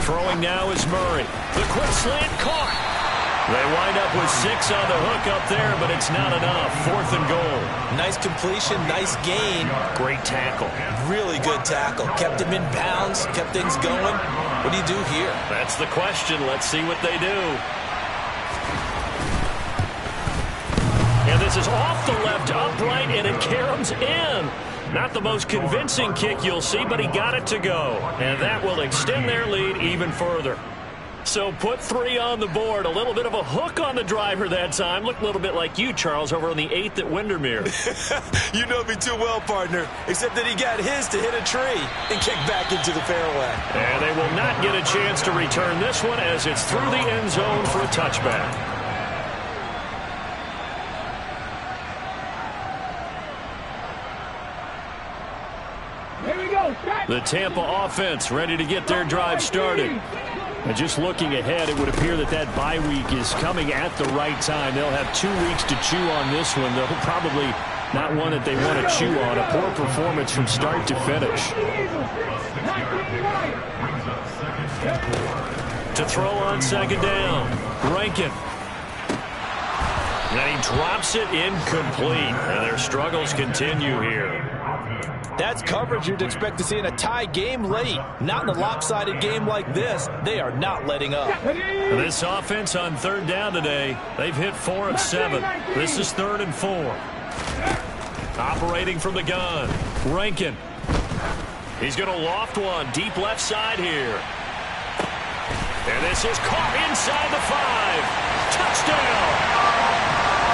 Throwing now is Murray. The quick slant caught. They wind up with 6 on the hook up there, but it's not enough. 4th and goal. Nice completion, nice gain. Great tackle. Really good tackle. Kept him in bounds, kept things going. What do you do here? That's the question. Let's see what they do. And this is off the left upright, and it caroms in. Not the most convincing kick you'll see, but he got it to go. And that will extend their lead even further. So put 3 on the board. A little bit of a hook on the driver that time. Looked a little bit like you, Charles, over on the 8th at Windermere. You know me too well, partner. Except that he got his to hit a tree and kick back into the fairway. And they will not get a chance to return this one as it's through the end zone for a touchback. Here we go. The Tampa offense ready to get their drive started. And just looking ahead, it would appear that that bye week is coming at the right time. They'll have 2 weeks to chew on this one. They'll probably not one that they want to chew on. A poor performance from start to finish. To throw on second down, Rankin. And he drops it incomplete. And their struggles continue here. That's coverage you'd expect to see in a tie game late. Not in a lopsided game like this. They are not letting up. This offense on third down today, they've hit 4 of 7. This is 3rd and 4. Operating from the gun, Rankin. He's going to loft one deep left side here. And this is caught inside the 5. Touchdown!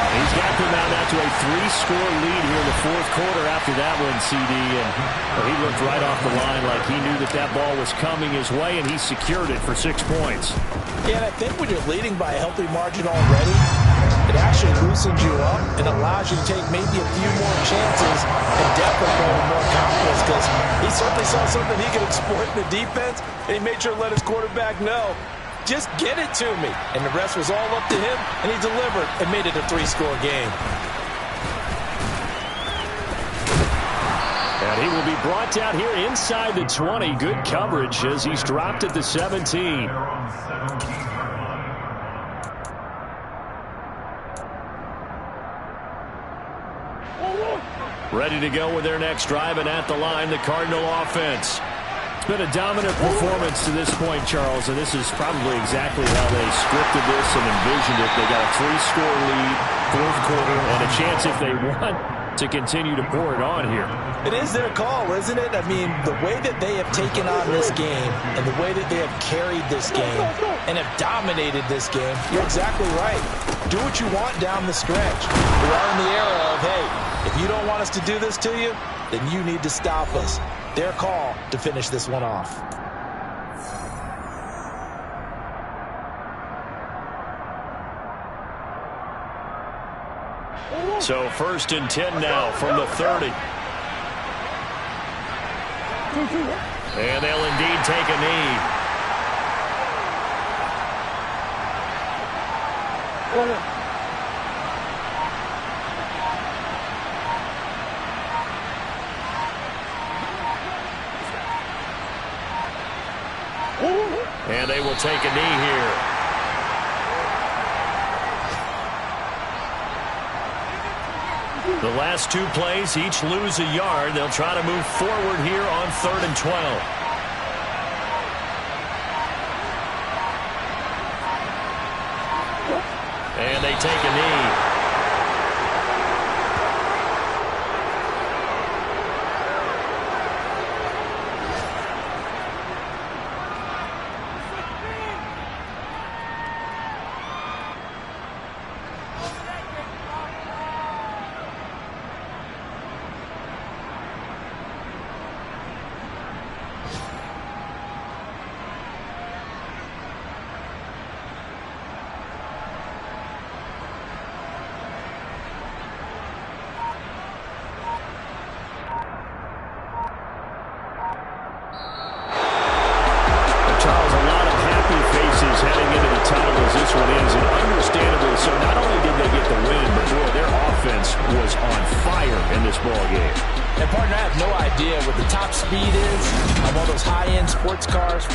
He's got them out to a 3-score lead here in the 4th quarter after that one, CD. And he looked right off the line like he knew that that ball was coming his way, and he secured it for 6 points. Yeah, and I think when you're leading by a healthy margin already, it actually loosens you up and allows you to take maybe a few more chances and definitely play with more confidence, because he certainly saw something he could exploit in the defense, and he made sure to let his quarterback know, just get it to me. And the rest was all up to him, and he delivered and made it a 3-score game. And he will be brought down here inside the 20. Good coverage as he's dropped at the 17. Ready to go with their next drive, and at the line, the Cardinal offense. It's been a dominant performance to this point, Charles, and this is probably exactly how they scripted this and envisioned it. They got a 3-score lead, 4th quarter, and a chance if they want to continue to pour it on here. It is their call, isn't it? I mean, the way that they have taken on this game and the way that they have carried this game and have dominated this game, you're exactly right. Do what you want down the stretch. We are in the era of, hey, if you don't want us to do this to you, then you need to stop us. Their call to finish this one off. So 1st and 10 now from the 30. And they'll indeed take a knee. And they will take a knee here. The last 2 plays, each lose a yard. They'll try to move forward here on 3rd and 12. And they take a knee.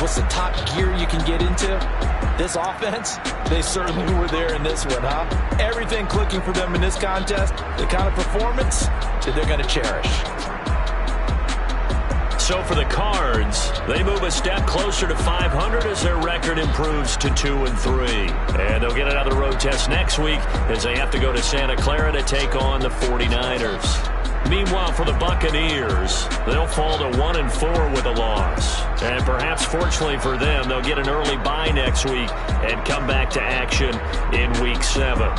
What's the top gear you can get into? This offense, they certainly were there in this one, huh? Everything clicking for them in this contest, the kind of performance that they're going to cherish. So for the Cards, they move a step closer to 500 as their record improves to 2-3. And they'll get another road test next week as they have to go to Santa Clara to take on the 49ers. Meanwhile, for the Buccaneers, they'll fall to 1-4 with a loss. And perhaps fortunately for them, they'll get an early bye next week and come back to action in Week 7.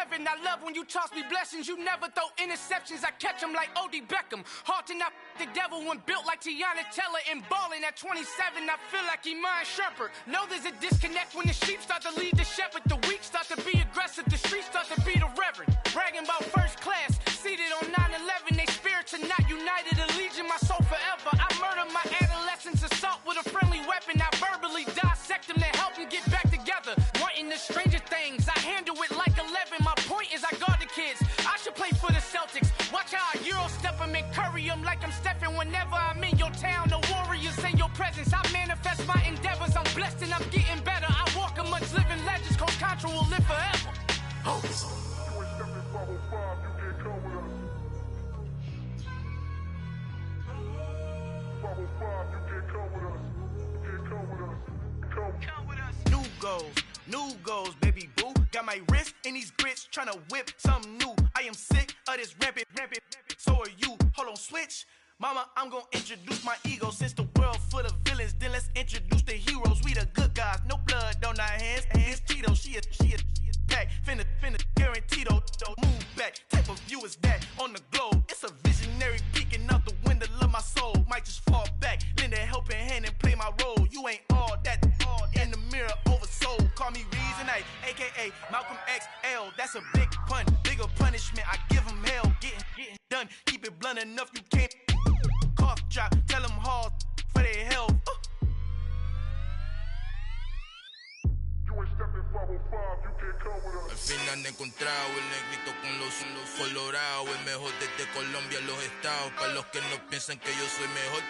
heaven. I love when you toss me blessings. You never throw interceptions. I catch them like O.D. Beckham. Hard to not the devil when built like Tiana Teller and balling at 27. I feel like Iman Shumpert. Know there's a disconnect when the sheep start to lead the shepherd. The weak start to be aggressive. The streets start to be the reverend. Bragging about first class. Seated on 9/11. They spirits are not united. Allegiant my soul forever. I murder my adolescence. Assault with a friendly weapon. I verbally dissect them to help them get back together. Wanting the stranger things. I handle it like 11. My point is I guard the kids. I should play for the Celtics. Watch how I Euro step them and curry them like I'm Stephen. Whenever I'm in your town, the Warriors in your presence. I manifest my endeavors. I'm blessed and I'm getting better. I walk amongst living legends. Coach Contra will live forever. Oh. New goals, baby boo. Got my wrist in these grits, tryna whip something new. I am sick of this rampant. So are you. Hold on, switch. Mama, I'm gonna introduce my ego. Since the world full of villains, then let's introduce the heroes. We the good guys, no blood on our hands. Hands Cheeto, she a pack. Finna guaranteed don't move back. Type of view is that on the globe? It's a visionary peeking out the window of my soul. Might just fall back, lend a helping hand and play my role. You ain't all that in the mirror oversold. Call me Reason A, aka Malcolm XL. That's a big pun, bigger punishment. I give him hell, getting done. Keep it blunt enough, you can't cough drop. Tell them hard for their health. Al fin han encontrado el negrito con los colorados, el mejor desde Colombia a los estados. Para los que no piensan que yo soy mejor,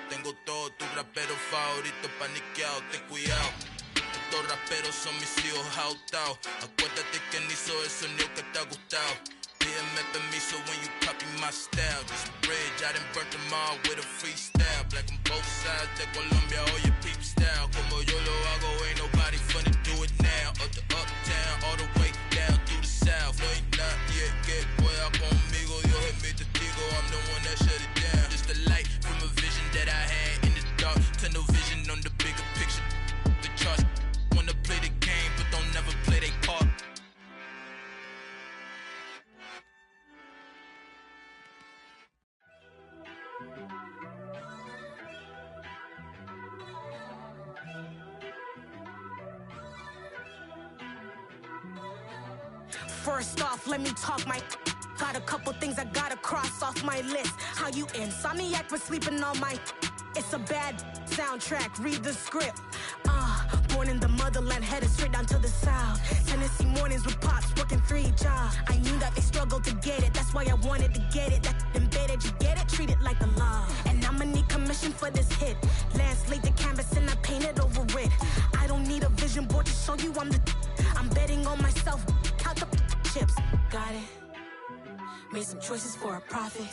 tengo todos tus raperos favoritos paniqueados, ten cuidado. Estos raperos son mis hijos adoptados. Acuérdate que ni hizo el sonido que te ha gustado. Pídeme permiso when you copy my style. This bridge, I done burnt them all with a freestyle. Black on both sides de Colombia, oye peep style. Como yo lo hago, ain't nobody finna do it now. Up to uptown, all the way down through the south. No ain't not yet, que pueda conmigo. Dios es mi testigo, I'm the one that shut it down. Just a light from a vision that I had in the dark. Tunnel vision on the bigger picture. The charts wanna play the game, but don't never play their part. First off, let me talk my. Got a couple things I gotta cross off my list. How you insomniac for sleeping on my. It's a bad soundtrack, read the script. Born in the motherland, headed straight down to the south. Tennessee mornings with pops, working 3 jobs. I knew that they struggled to get it, that's why I wanted to get it. That embedded, you get it, treat it like a law. And I'ma need commission for this hit. Lance laid the canvas and I painted over it. I don't need a vision board to show you I'm betting on myself, count the chips. Got it. Made some choices for a profit.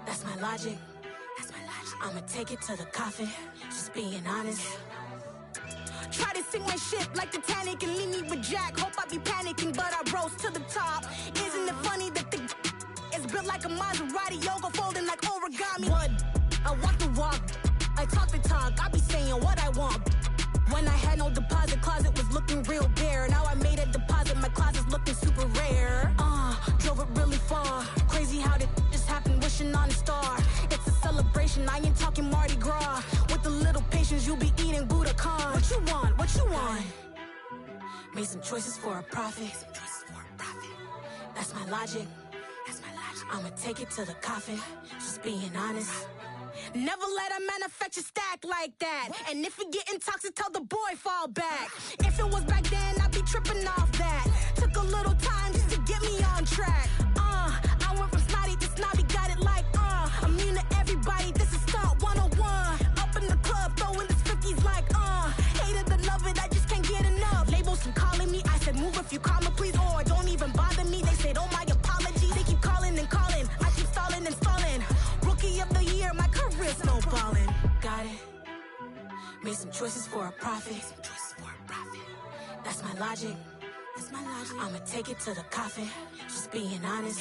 That's my logic. I'ma take it to the coffin, just being honest. Try to sink my ship like Titanic and leave me with Jack. Hope I be panicking, but I rose to the top. Isn't it funny that the is built like a Maserati, yoga folding like origami? What? I walk the walk, I talk the talk, I be saying what I want. When I had no deposit, closet was looking real bare. Now I made a deposit, my closet's looking super rare. Drove it really far. Crazy how did just happen, wishing on a star. It's a celebration, I ain't talking Mardi Gras. With a little patience, you'll be eating Budokan. What you want? What you want? Made some choices for a profit. That's my logic. I'ma take it to the coffin, just being honest. Never let a manufacture stack like that. And if we getting toxic, tell the boy fall back. If it was back then, I'd be tripping off that. Took a little time just to get me on track. I went from snotty to snobby, got it like immune to everybody, this is stunt 101. Up in the club, throwing this 50s like hate it or love it, I just can't get enough. Labels keep calling me, I said move if you call me please, or don't even bother me. They said oh my apologies, they keep calling and calling. I keep stalling and stalling. Rookie of the year, my career snowballing. Got it. Made some choices for a profit. That's my logic. I'ma take it to the coffin, just being honest.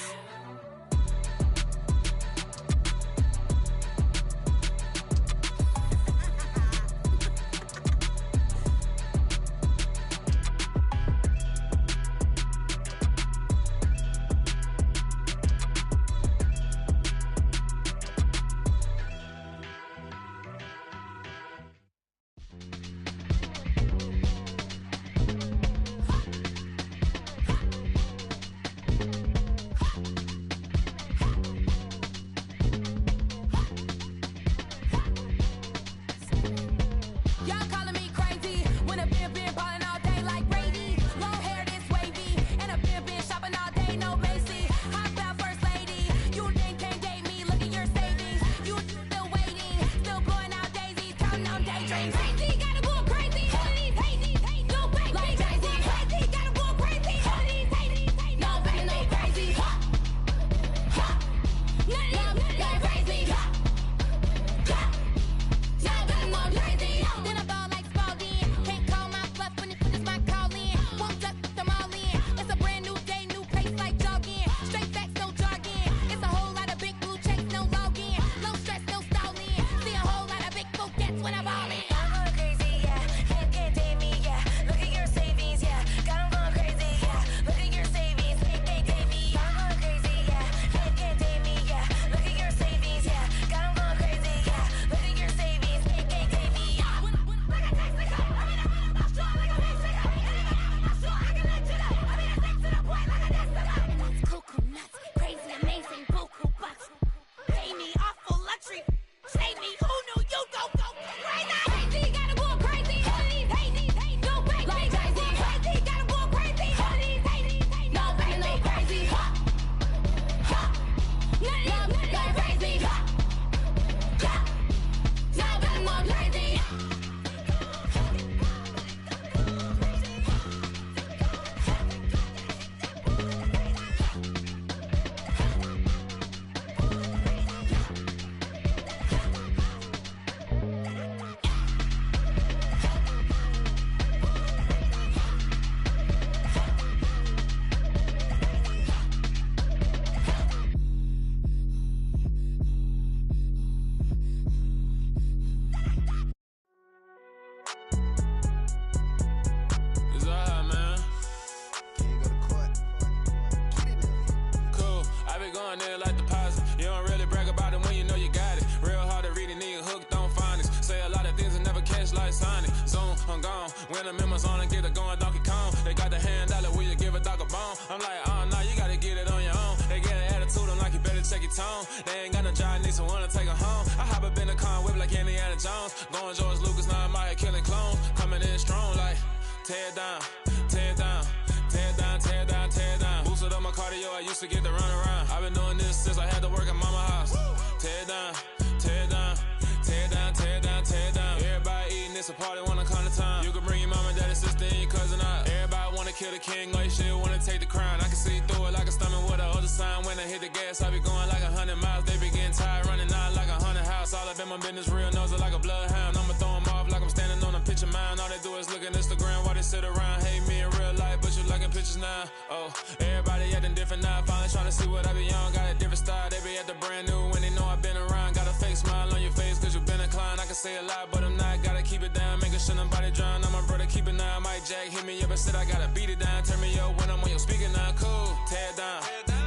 bone. I'm like, oh, no, you gotta get it on your own. They get an attitude, I'm like, you better check your tone. They ain't got no job, need someone to take her home. I hop up in the car and whip like Indiana Jones. Going George Lucas, now I'm out here killing clones. Coming in strong like, tear it down, tear it down. Tear it down, tear it down, tear it down. Boosted up my cardio, I used to get to run around. I've been doing this since I had to work at mama house. Tear it down, tear it down, tear it down, tear it down, tear it down. Everybody eating, it's a party, wanna come to time. You can bring your mama, daddy, sister, and your cousin out. Everybody wanna kill the king, like shit, wanna take the crown. I can see through it like a stomach with a other sign. When I hit the gas, I be going like 100 miles. They be getting tired, running out like 100 house. All up in my business, real nose it like a bloodhound. I'ma throw them off like I'm standing on a picture mound. All they do is look at Instagram while they sit around. Hate me in real life, but you liking pictures now. Oh, everybody acting different now. Finally trying to see what I be on. Got a different style, they be at the brand new when they know I've been around. Got a fake smile on your face cause you been inclined. I can say a lot, but I'm not. Gotta keep it down, making sure nobody drown. I'm my brother, keep it now. Mike Jack hit me up and said I gotta beat it down. Turn me up when I'm on your speaker now. Cool, tear it down,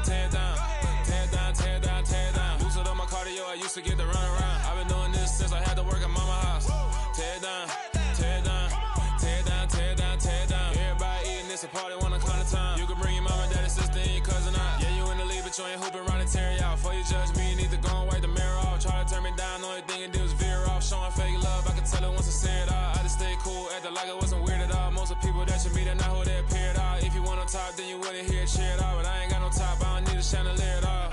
tear it down, tear it down, tear it down, tear it down. Boosted up my cardio, I used to get to run around. I've been doing this since I had to work at mama house. Tear it down, tear it down, tear it down, tear it down, tear it down. Everybody eating, it's a party, wanna come to time. You can bring your mama, daddy, sister, and your cousin out. Yeah, you in the league, but you ain't hooping around and tear you out. Before you judge me, you need to go and wipe the mirror off. Try to turn me down, the only thing it do is veer off. Showing fake love, I can tell it once I see it all. I just stay cool, acting like it wasn't weird at all. Most of the people that you meet are not who they appear at all. If you want on top, then you wouldn't hear it cheer it all. But I ain't got no top, I don't need a chandelier at all.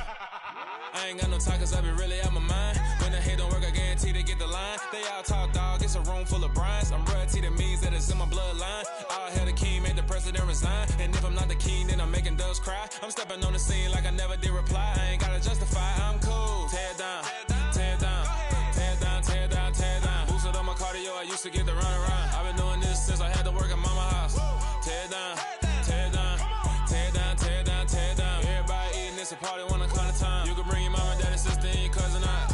I ain't got no talk cause I be really out my mind. When the hate don't work, I guarantee they get the line. They all talk, dog, it's a room full of brinds. I'm royalty, that means that it's in my bloodline. All hell the king, made the president resign. And if I'm not the king, then I'm making doves cry. I'm stepping on the scene like I never did reply. I ain't gotta justify, I'm cool. Tear it down, tear it down, tear it down, tear it down, tear it down. Boosted up my cardio, I used to get to run around. I've been doing this since I had to work at mama house. Tear it down, tear it down, tear it down, tear it down, tear it down. Everybody eating, it's a party, wanna come to time. You can bring your mama, daddy, sister, and your cousin out.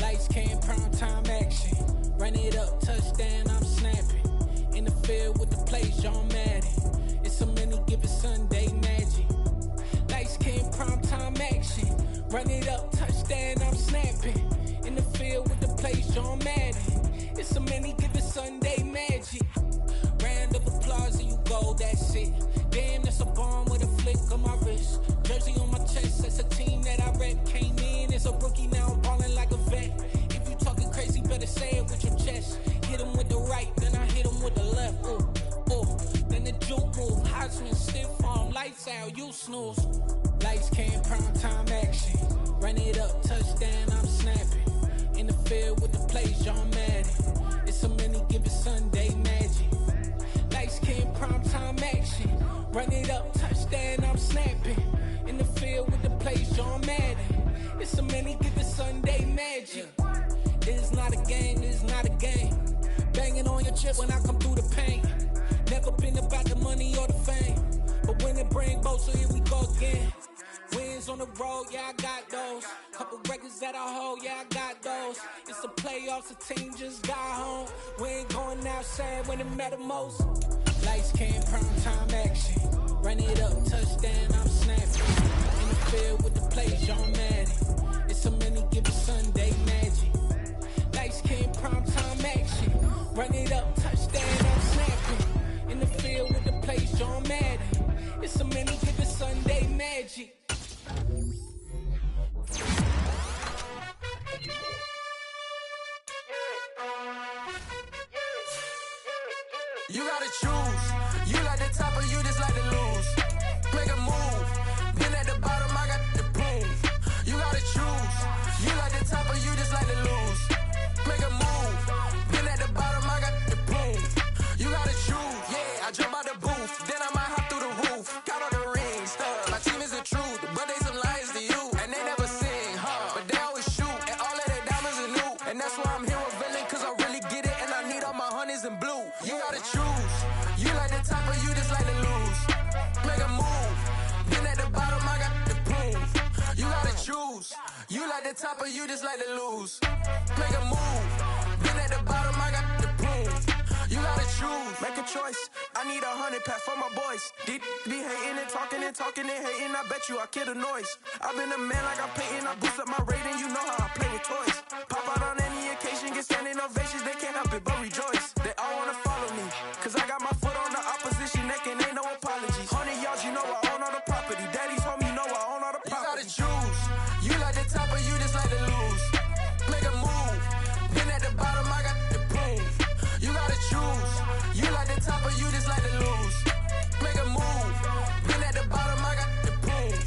Lights, cam, prime time action. Run it up, touchdown, I'm snapping. In the field with the plays, John Madden. It's a many given Sunday magic. Lights, cam, prime time action. Run it up, touchdown, I'm snapping. In the field with the plays, John Madden. It's a many given Sunday magic. Round of applause and you go, that's it. Damn, that's a bomb with a flick on my wrist. Jersey on my chest, that's a team that I rep. Came in as a rookie, now I'm ballin' like a vet. If you talking crazy, better say it with your chest. Hit him with the right, then I hit him with the left. Ooh, ooh, then the juke move. Heisman stiff arm, lights out, you snooze. Lights, cam, prime time action. Run it up, touchdown, I'm snapping. In the field with the plays, John Madden. It's a many given Sunday magic. Lights, cam, prime time action. Run it up, touchdown, I'm snapping. In the field with the plays, John Madden. It's a many given Sunday magic. It is not a game, it is not a game. Banging on your chip when I come through the pain. Never been about the money or the fame. But when it bring both, so here we go again. Wins on the road, yeah, I got those. Couple records that I hold, yeah, I got those. It's the playoffs, the team just got home. We ain't going outside when it matter most. Lights, cam, prime time action. Run it up, touchdown, I'm snapping. In the field with the plays, John Madden. It's a many given Sunday magic. Lights, cam, prime time action. Run it up, touchdown, I'm snapping. In the field with the plays, John Madden. It's a many given Sunday magic. You gotta choose. You like the top or you just like to lose. Make a move. Been at the bottom, I got the proof. You gotta choose. You like the top or you just like to lose. Make a move. Been at the bottom, I got the proof. You gotta choose. Yeah, I jump out the booth. Then I might hop through the roof. Count on the rings, stuff. My team is the truth, but they some liars to you. And they never sing, but they always shoot. And all of their diamonds are new. And that's why I'm here with villain, cause I really get it. And I need all my honeys in blue. You gotta choose. You like the top or you just like to lose. Make a move. Been at the bottom, I got the proof. You gotta choose. You like the top or you just like to lose. Make a move. Been at the bottom, I got the proof. You gotta choose. Make a choice. I need 100 pack for my boys. Be hating and talking and talking and hating. I bet you I kill the noise. I've been a man like I'm painting. I boost up my rating. You know how I play with toys. Pop out on any occasion, get standing ovations. They can't help it but rejoice. They all wanna follow me, cause I got my foot on the opposition neck and ain't no apologies. 100 yards, you know I own all the property. Daddy's home, you know I own all the property. You gotta choose. You like the top or you just like to lose. Make a move. Been at the bottom, I got the proof. You gotta choose. You like the top or you just like to lose. Make a move. Been at the bottom, I got the proof.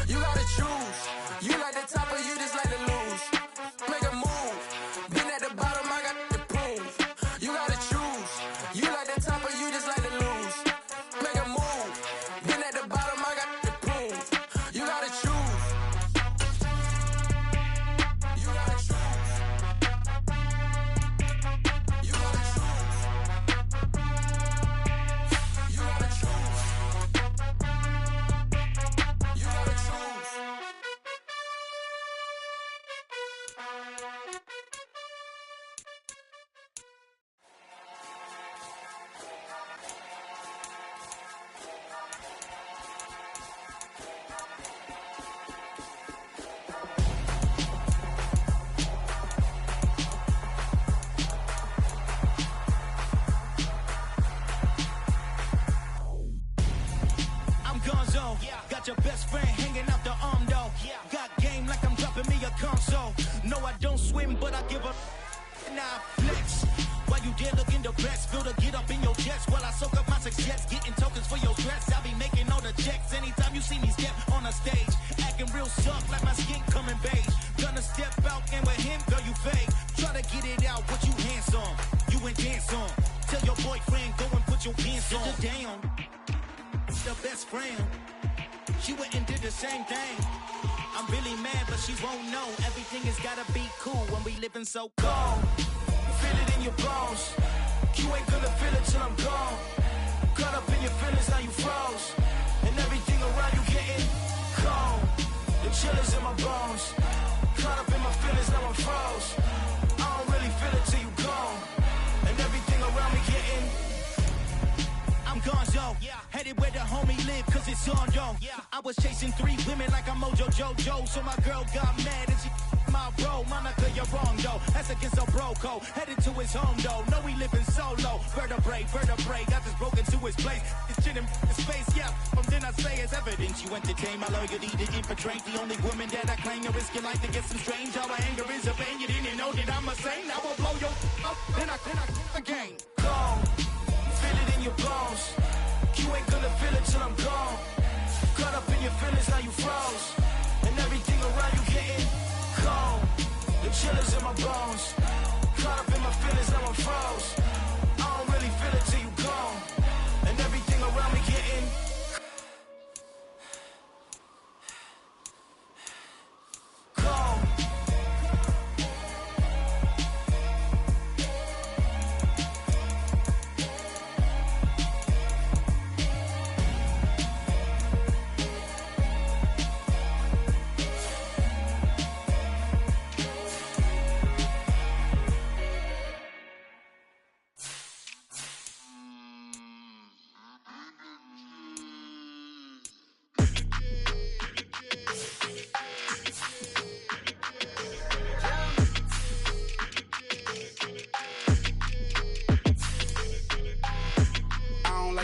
You gotta choose. You like the top or you just like to lose. Make a move. Been at the bottom, I got the proof. You gotta choose. You like the top or you just like to lose. Make a move. Been at the bottom, I got the proof. You gotta choose. You gotta choose. You gotta choose. You gotta choose. You gotta choose. I'm Gonzo. Got your best friend hanging out the arm though. Got game like I'm dropping me a console. No, I don't swim, but I give a nah flex. While you there looking the best, feel the get up in your chest while I soak up my success, getting tokens for your stress. I'll be making all the checks anytime you see me step on a stage, acting real soft like my skin coming beige. Gonna step out and with him, girl, you fake. Try to get it out, what you handsome, you ain't dance on. Tell your boyfriend go and put your pants on. Sit down. The best friend, she went and did the same thing. I'm really mad, but she won't know. Everything has gotta be cool when we living so cold. Feel it in your bones. You ain't gonna feel it till I'm gone. Caught up in your feelings, now you froze. And everything around you getting cold. The chill is in my bones. Caught up in my feelings, now I'm froze. I don't really feel it till you gone. And everything around me getting I'm Gonzo, headed where the homie live, cause it's on, yo. I was chasing 3 women like I'm Mojo Jojo, so my girl got mad and she my bro. Monica, you're wrong, though. That's against a bro code. Headed to his home, though. No, he living solo. Vertebrae, got this broken to his place. It's chin in his face, yeah. From then I say it's evidence. You entertain my loyalty to infiltrate. The only woman that I claim to risk your life to get some strange. Our anger is a pain. You didn't know that I'm a saint. I will blow your up, then I again. Gone. Feel it in your bones. You ain't gonna feel it till I'm gone. Caught up in your feelings, now you froze. And everything around you getting cold. The chill is in my bones. Caught up in my feelings, now I'm froze. I don't really feel it till you gone. And everything around me getting cold.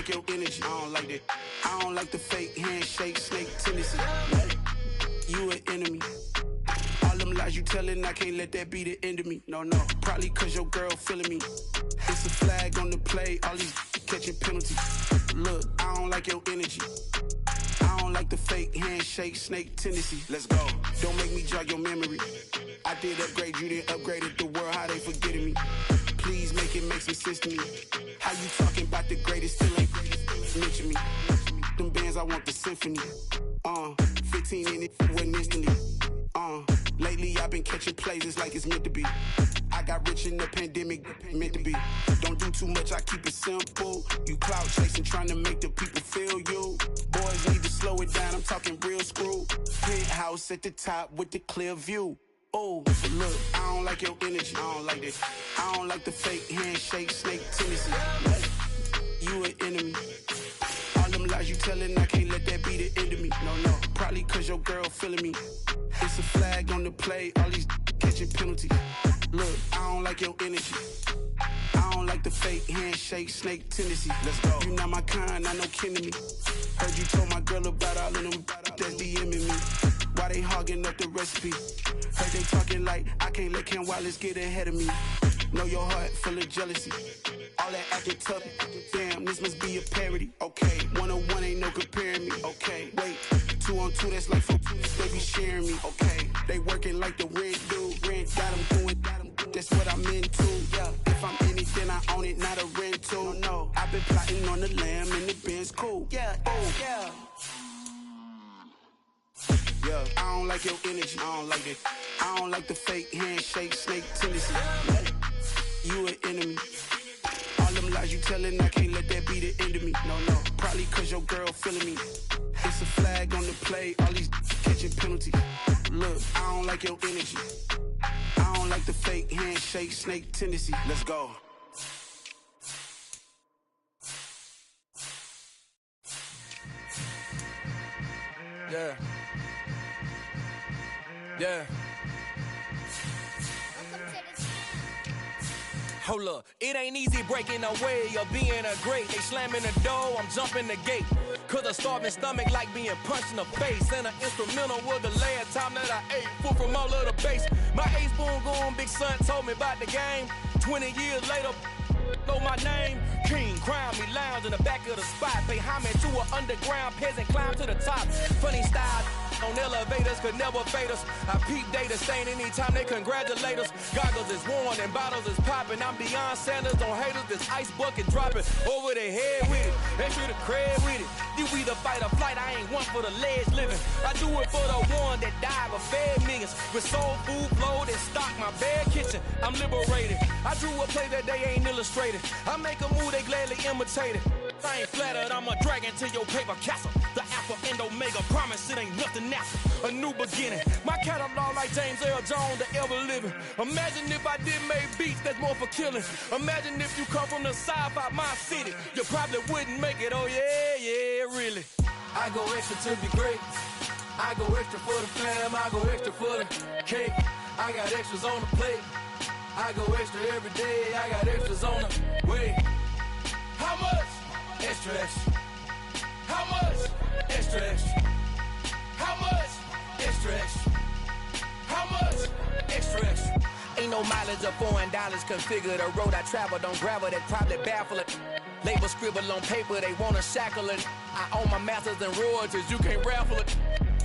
Your energy, I don't like that. I don't like the fake handshake, snake tendency. You an enemy. All them lies you telling, I can't let that be the end of me. No, probably cause your girl feeling me. It's a flag on the play, all these catching penalties. Look, I don't like your energy. I don't like the fake handshake snake tendency. Let's go. Don't make me jog your memory. I did upgrade you, then upgraded the world. How they forgetting me? Please make it make some sense to me. How you talking about the greatest? Still ain't mention me. Them bands, I want the symphony. 15 in it, wasn't instantly. Lately I've been catching plays, it's like it's meant to be. I got rich in the pandemic, meant to be. Don't do too much, I keep it simple. You clout chasing, trying to make the people feel you. Boys need to slow it down, I'm talking real screw. Penthouse at the top with the clear view. Oh, look, I don't like your energy, I don't like this. I don't like the fake handshake, snake tendency. You an enemy. All them lies you telling, I can't let that be the end of me. No, probably cause your girl feeling me. It's a flag on the play, all these catching penalties. Look, I don't like your energy. I don't like the fake handshake, snake tendency. Let's go. You not my kind, I know kin to me. Heard you told my girl about all of them that's DMing me. Why they hogging up the recipe? Heard they talking like I can't let Ken Wallace get ahead of me. Know your heart full of jealousy. All that acting tough, damn, this must be a parody. Okay, 101 ain't no comparing me. Okay, wait, 2 on 2, that's like 4, they be sharing me. Okay, they working like the rent dude. Rent got them doing, that's what I'm into. Yeah, if I'm in it, then I own it, not a rental. No, I've been plotting on the lamb and the Benz cool. Yeah, yeah. Yeah, I don't like your energy, I don't like it. I don't like the fake handshake, snake tendency. You an enemy. All them lies you telling, I can't let that be the end of me. No, probably cause your girl feeling me. It's a flag on the play, all these catching penalties. Look, I don't like your energy. I don't like the fake handshake, snake tendency. Let's go. Yeah. Yeah. Hold up, it ain't easy breaking away or being a great. They slamming the door, I'm jumping the gate. Cause a starving stomach like being punched in the face. And an instrumental was the last time that I ate. Food from all of the bass. My ace spoon going, big son told me about the game. 20 years later, know my name. King, crown me, lounge in the back of the spot. Pay homage to an underground peasant, climb to the top. Funny style on elevators could never fade us. I peep data stain anytime they congratulate us. Goggles is worn and bottles is popping. I'm Deion Sanders on haters, this ice bucket dropping over their head with it. They should have cred with it. You either fight or flight, I ain't one for the ledge living. I do it for the one that died but fed millions. With soul food flowed and stocked my bad kitchen. I'm liberated. I drew a play that they ain't illustrated. I make a move, they gladly imitate it. I ain't flattered, I'm a dragon to your paper castle. The Alpha and Omega, promise it ain't nothing after. A new beginning. My catalog like James Earl Jones, the ever living. Imagine if I did make beats that's more for killing. Imagine if you come from the sci-fi my city. You probably wouldn't make it, oh yeah, really. I go extra to be great. I go extra for the fam, I go extra for the cake. I got extras on the plate. I go extra every day, I got extras on the way. How much? Extra, extra. How much? Extra, extra. How much? Extra, extra. How much? Extra, extra. Ain't no mileage of $4 configure the road I travel. Don't gravel, that probably baffle it. Label scribble on paper, they wanna shackle it. I own my masters and royalties, you can't raffle it.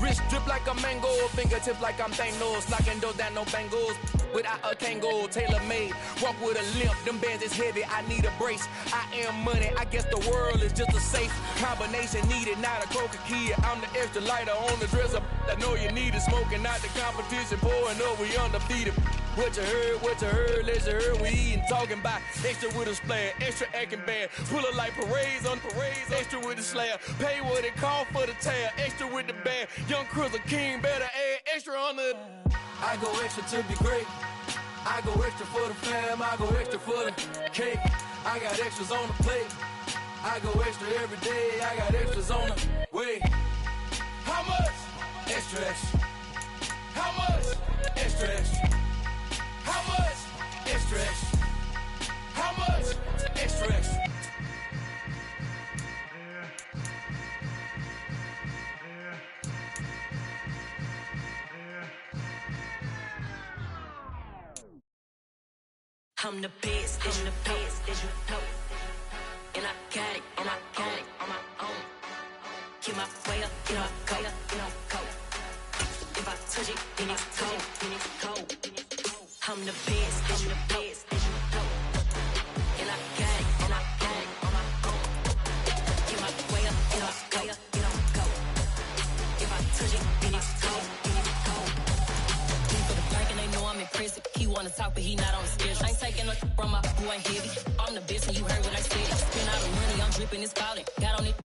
Wrist drip like a mango, fingertips like I'm Thanos. Knocking those down, no bangles. Without a Kango, tailor-made. Walk with a limp, them bands is heavy, I need a brace. I am money, I guess the world is just a safe combination needed, not a coca kid. I'm the extra lighter on the dresser. I know you need it, smoking out the competition, pouring up, we undefeated. What you heard, let you heard, we eatin', talking about extra with a splash, extra acting bad. Pull it like parades on parades, extra with the slab. Pay what it cost for the tab, extra with the bag. Young Cruiser King, better add extra on the. I go extra to be great. I go extra for the fam, I go extra for the cake. I got extras on the plate. I go extra every day, I got extras on the way. How much? Extra, extra. How much? Extra, extra. How much? Extra, extra. How much? Extra, extra. I'm the best, and I He wanna talk, but he not on the schedule. I ain't taking a from my boy heavy. I'm the bitch, and you heard what I said. Spend all the money, I'm dripping, it's falling. Got on it